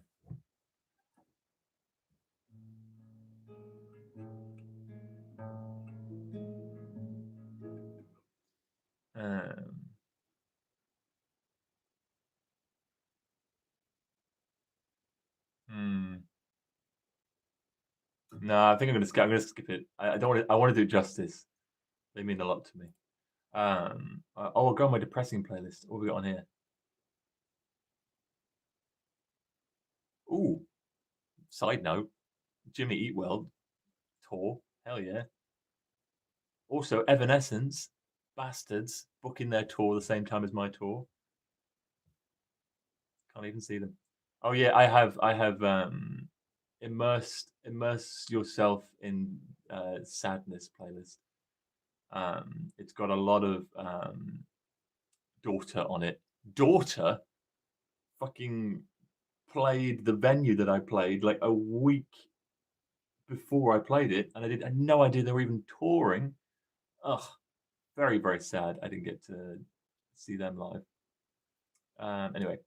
Hmm. No, I think I'm gonna skip it. I don't want to. I want to do justice. They mean a lot to me. I'll go on my depressing playlist. What have we got on here? Ooh, side note, Jimmy Eat World tour. Hell yeah. Also, Evanescence, bastards, booking their tour the same time as my tour. Can't even see them. Oh yeah, I have immerse yourself in sadness playlist. It's got a lot of Daughter on it. Daughter fucking played the venue that I played like a week before I played it, and I had no idea they were even touring. Ugh, very very sad. I didn't get to see them live. Anyway,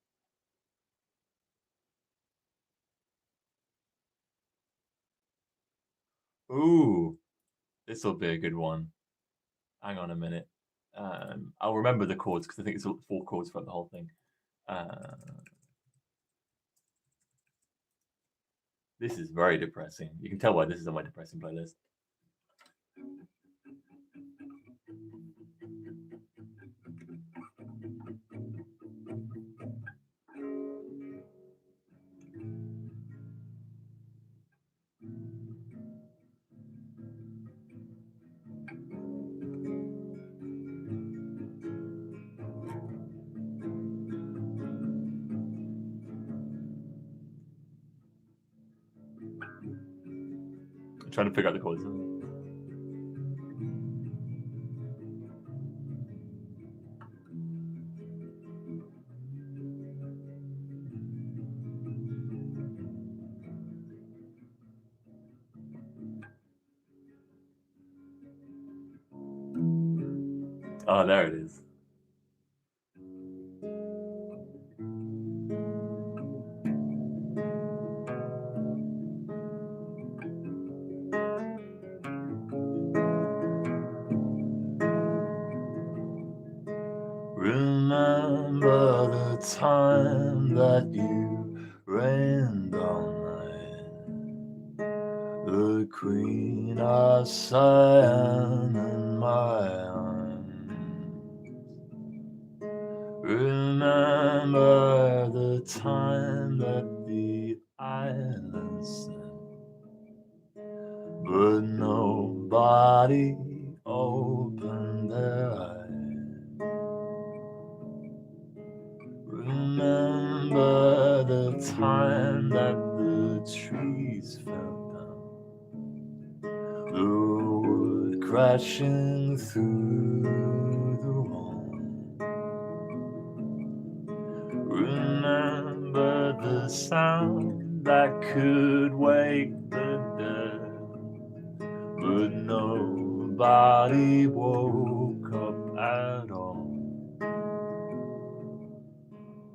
ooh, this will be a good one. Hang on a minute. I'll remember the chords because I think it's 4 chords for the whole thing. This is very depressing. You can tell why this is on my depressing playlist. I'm trying to figure out the chords. Oh, there it is. Remember the time that you reigned all night, the Queen of Siam in my arms. Remember the time that the island slept, but nobody opened their eyes. Remember the time that the trees fell down, the wood crashing through the wall. Remember the sound that could wake the dead, but nobody woke up at all.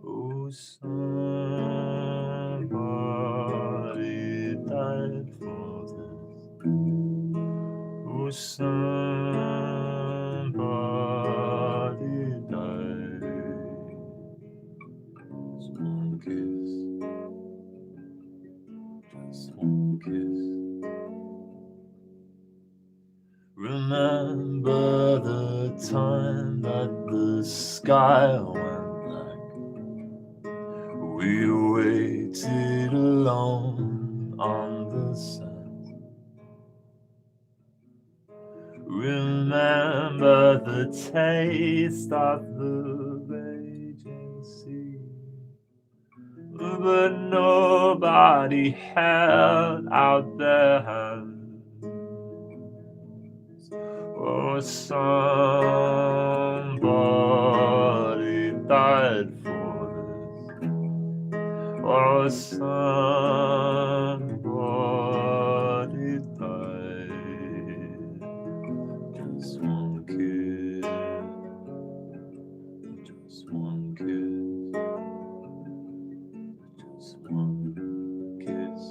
Oh, somebody died for this. Oh, somebody died. Just one kiss. Just one kiss. Remember the time that the sky went black. We waited alone on the sand. Remember the taste of the raging sea, but nobody held out their hands. Oh, somebody died for this. Oh, somebody died. Just one kiss. Just one kiss. Just one kiss.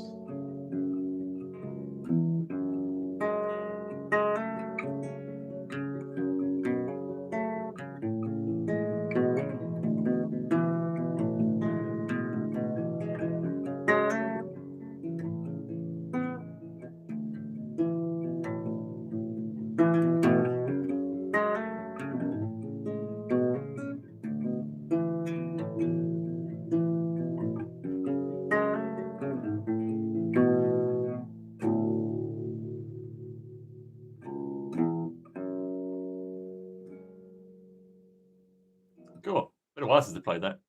else is to play that?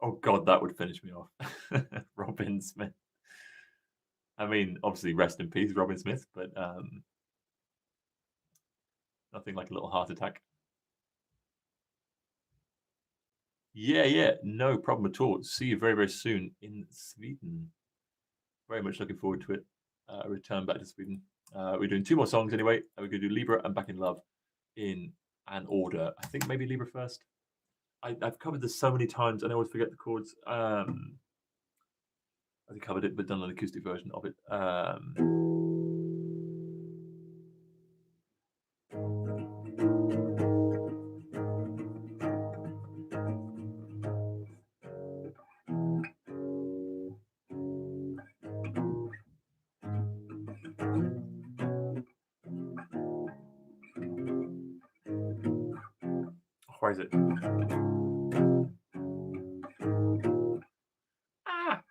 Oh God, that would finish me off. Robin Smith. I mean, obviously, rest in peace, Robin Smith, but nothing like a little heart attack. Yeah, no problem at all. See you very, very soon in Sweden. Very much looking forward to it. Return back to Sweden. We're doing 2 more songs anyway. We're going to do Libra and Back in Love in an order. I think maybe Libra first. I've covered this so many times and I always forget the chords. I covered it, but done an acoustic version of it. Where is it? Ah!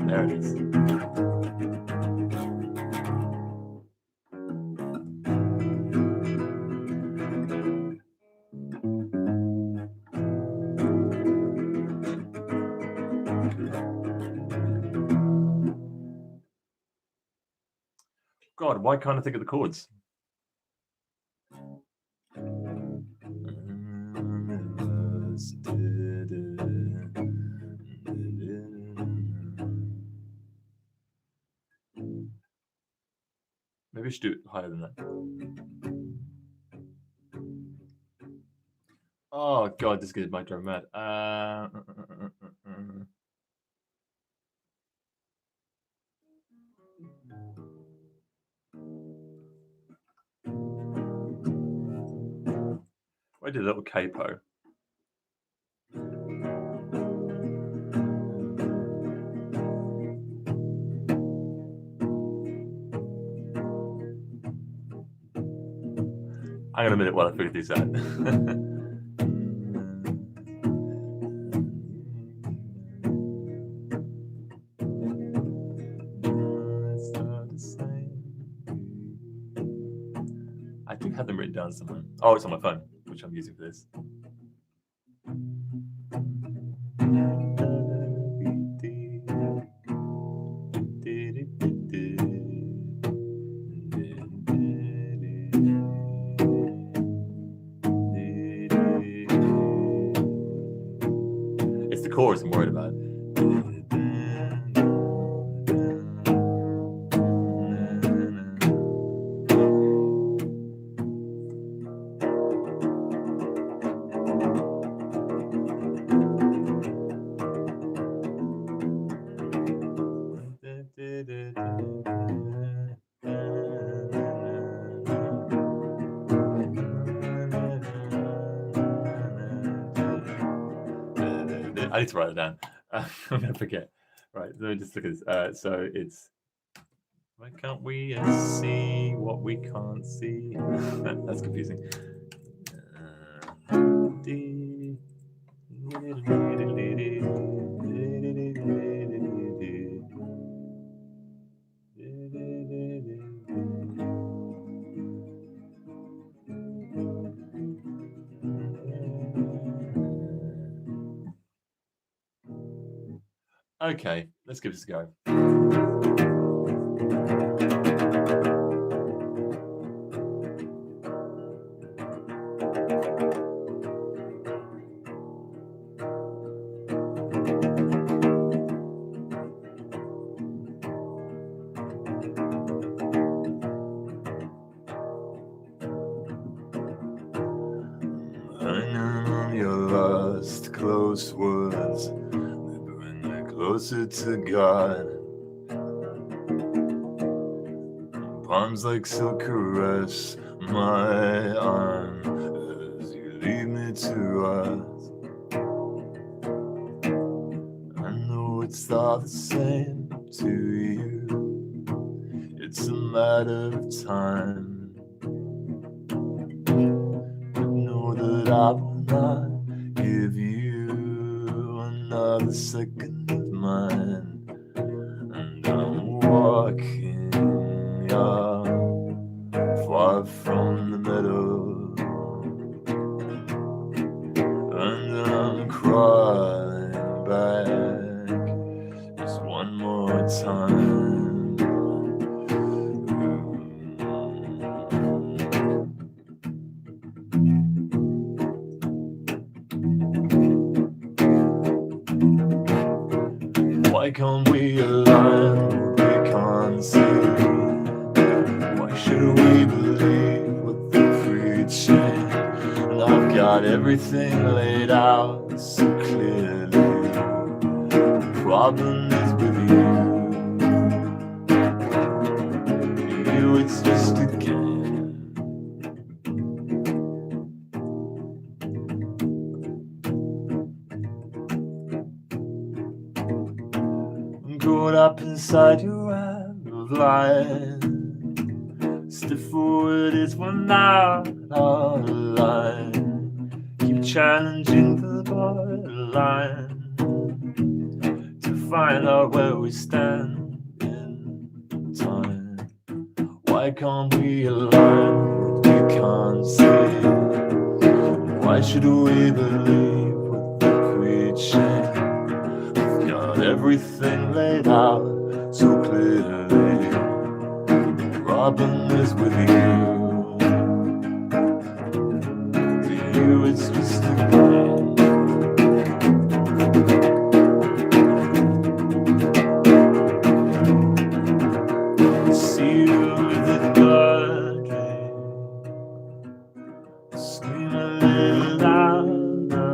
There it is. God, why can't I think of the chords? Maybe I should do it higher than that. Oh God, this might drive me mad. I did a little capo. Hang on a minute while I figure these out. I do have them written down somewhere. Oh, it's on my phone, which I'm using for this. It's the chorus I'm worried about. I need to write it down. I'm gonna forget. Right, let me just look at this. So it's why can't we see what we can't see? That's confusing. Okay, let's give this a go. Hanging on your last close words, they bring me closer to God. Palms like silk caress my arm as you lead me to us. I know it's all the same to you, it's a matter of time. But know that I will not give you a second of mine, and I'm walking up far from the middle, and I'm crawling back just one more time. Why can't we align what we can't see? Why should we believe what they're preaching? And I've got everything laid out so clearly. The problem is with you. You, it's just a game. Caught up inside your web of light. Step forward is one not out of line. Keep challenging the borderline to find out where we stand in time. Why can't we align what we can't see? Why should we believe what they're preaching? Everything laid out so clearly. The problem is with you. To you, it's just a game. I see you with a blood dream, scream a little louder.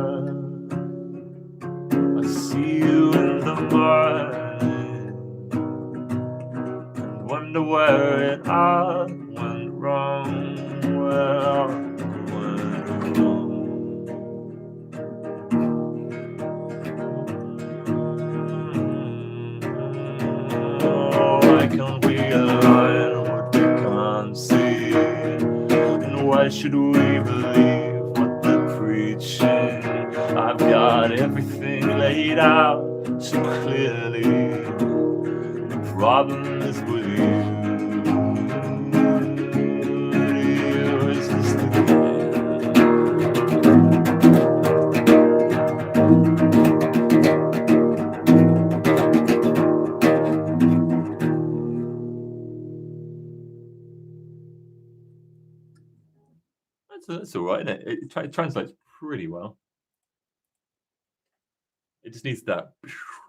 I see you in the morning and wonder where it all went wrong. Where all went wrong. Why can't we align what we can't see? And why should we believe what they're preaching? I've got everything laid out so clearly. The problem is with you. It's just a game. That's all right, isn't it? It translates pretty well. It just needs that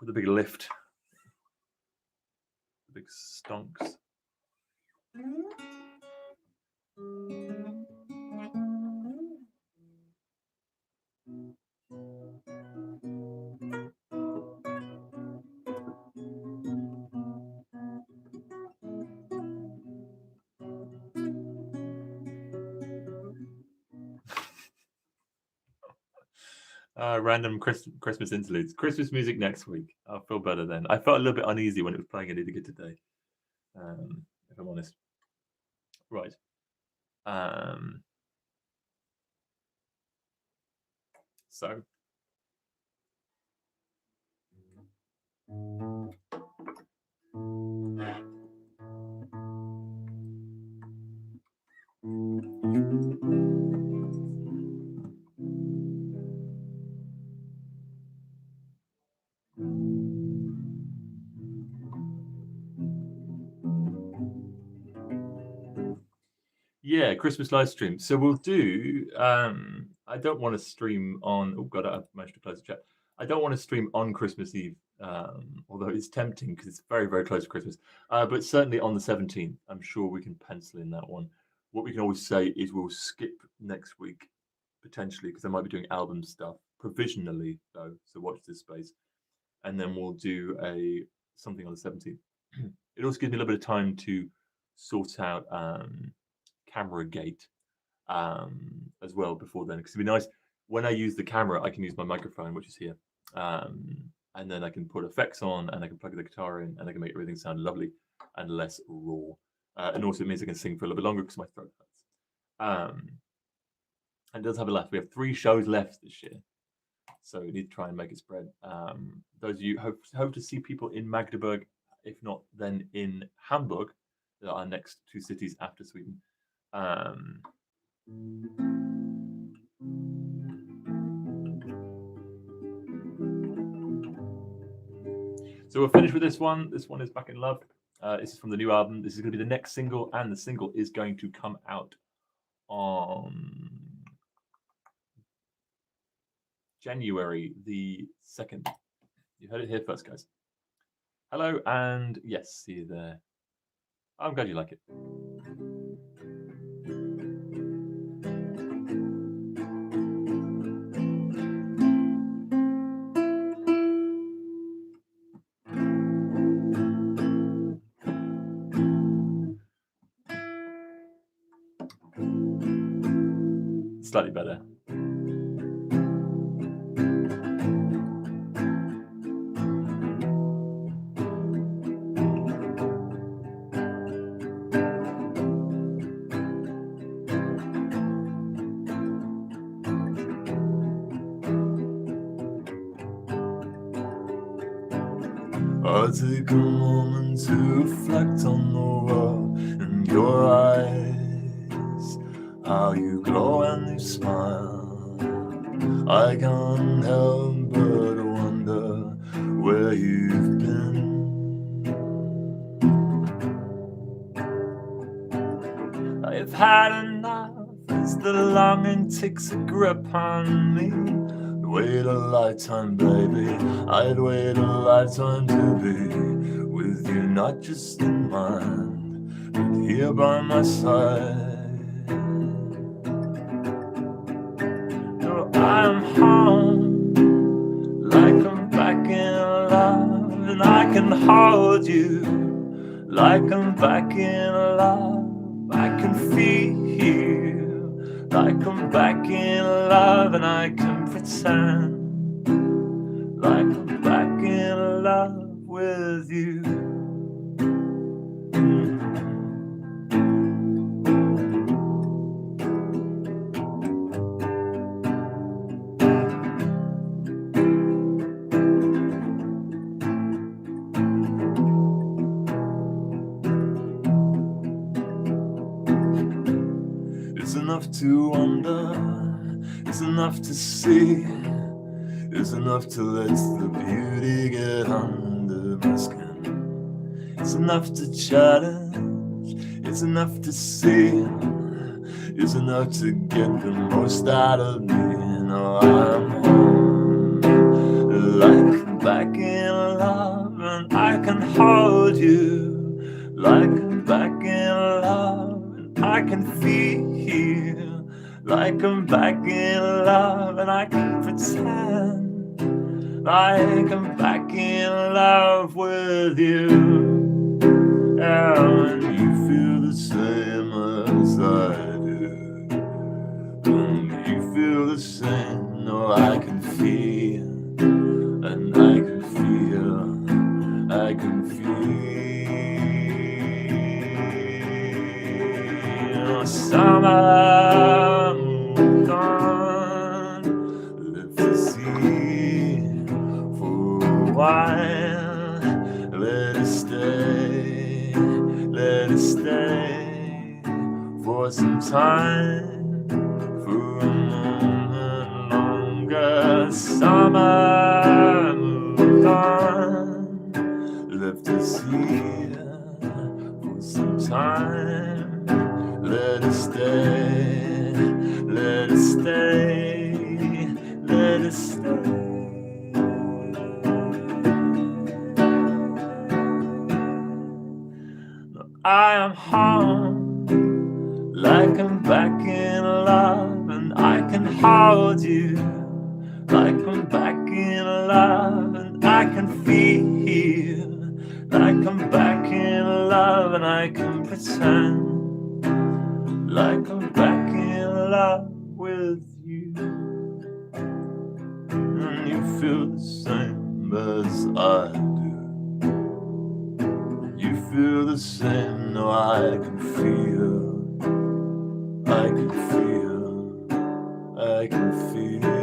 the big lift, the big stonks. Random Christmas interludes. Christmas music next week. I'll feel better then. I felt a little bit uneasy when it was playing It Either Good Today, if I'm honest. Right. So. Yeah, Christmas live stream. So we'll do. I don't want to stream on. Oh God, I managed to close the chat. I don't want to stream on Christmas Eve, although it's tempting because it's very, very close to Christmas. But certainly on the 17th, I'm sure we can pencil in that one. What we can always say is we'll skip next week potentially because I might be doing album stuff provisionally though. So watch this space, and then we'll do something on the 17th. It also gives me a little bit of time to sort out camera gate as well before then, because it'd be nice when I use the camera I can use my microphone, which is here, and then I can put effects on and I can plug the guitar in and I can make everything sound lovely and less raw, and also it means I can sing for a little bit longer because my throat hurts. And it does have a left. We have 3 shows left this year, So we need to try and make it spread. Those of you hope to see people in Magdeburg, if not then in Hamburg, that are next 2 cities after Sweden. So we'll finish with this one. This one is Back in Love. This is from the new album. This is going to be the next single, and the single is going to come out on January the 2nd. You heard it here first, guys. Hello, and yes, see you there. I'm glad you like it. Slightly better. I take a moment to reflect on the world and your eyes, how you glow and you smile. I can't help but wonder where you've been. I've had enough as the longing takes a grip on me. Wait a lifetime, baby. I'd wait a lifetime to be with you, not just in mind, but here by my side. No, I'm home, like I'm back in love, and I can hold you, like I'm back in love. I can feel like I'm back in love, and I can pretend like I'm back in love with you. It's enough to wonder, it's enough to see, it's enough to let the beauty get under my skin. It's enough to challenge, it's enough to see, it's enough to get the most out of me. No, I'm home, like I'm back in love, and I can hold you, like I'm back in love. I can feel like I'm back in love, and I can pretend like I'm back in love with you. And you feel the same as I do. And you feel the same, no, I can feel, and I can feel, I can feel. Summer moved on, left the sea for a while. Let it stay for some time, for a moment longer. Summer moved on, left the sea for some time. Let it stay, let it stay, let it stay. I am home, like I'm back in love, and I can hold you, like I'm back in love, and I can feel like I'm back in love, and I can pretend like I'm back in love with you. And you feel the same as I do. You feel the same, no, I can feel, I can feel, I can feel. I can feel.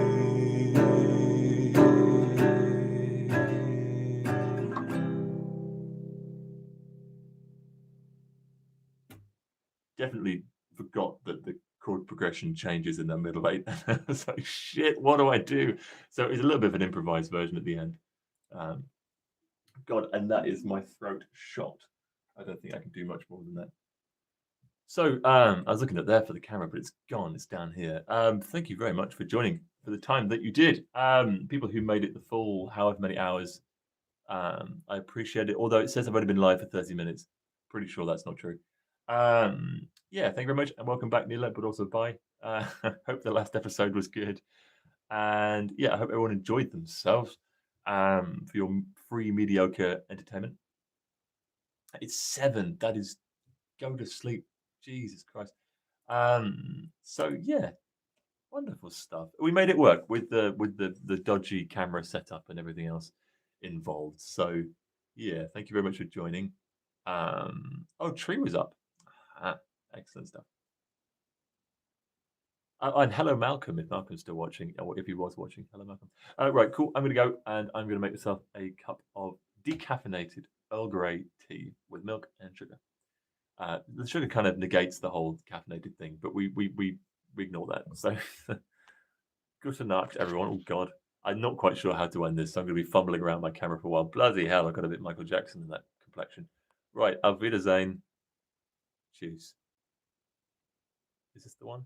definitely forgot that the chord progression changes in the middle eight. I was like, shit, what do I do? So it's a little bit of an improvised version at the end. God, and that is my throat shot. I don't think I can do much more than that. So I was looking up there for the camera, but it's gone. It's down here. Thank you very much for joining for the time that you did. People who made it the full however many hours, I appreciate it. Although it says I've only been live for 30 minutes. Pretty sure that's not true. Yeah, thank you very much and welcome back, Neela, but also bye. Hope the last episode was good. And yeah, I hope everyone enjoyed themselves for your free mediocre entertainment. It's 7. That is go to sleep. Jesus Christ. So yeah, wonderful stuff. We made it work with the dodgy camera setup and everything else involved. So yeah, thank you very much for joining. Oh, Tree was up. Excellent stuff. And hello, Malcolm, if Malcolm's still watching, or if he was watching. Hello, Malcolm. Right, cool. I'm going to go and I'm going to make myself a cup of decaffeinated Earl Grey tea with milk and sugar. The sugar kind of negates the whole caffeinated thing, but we ignore that. So good night, everyone. Oh God, I'm not quite sure how to end this, so I'm going to be fumbling around my camera for a while. Bloody hell, I've got a bit Michael Jackson in that complexion. Right, Auf Wiedersehen. Cheers. Is this the one?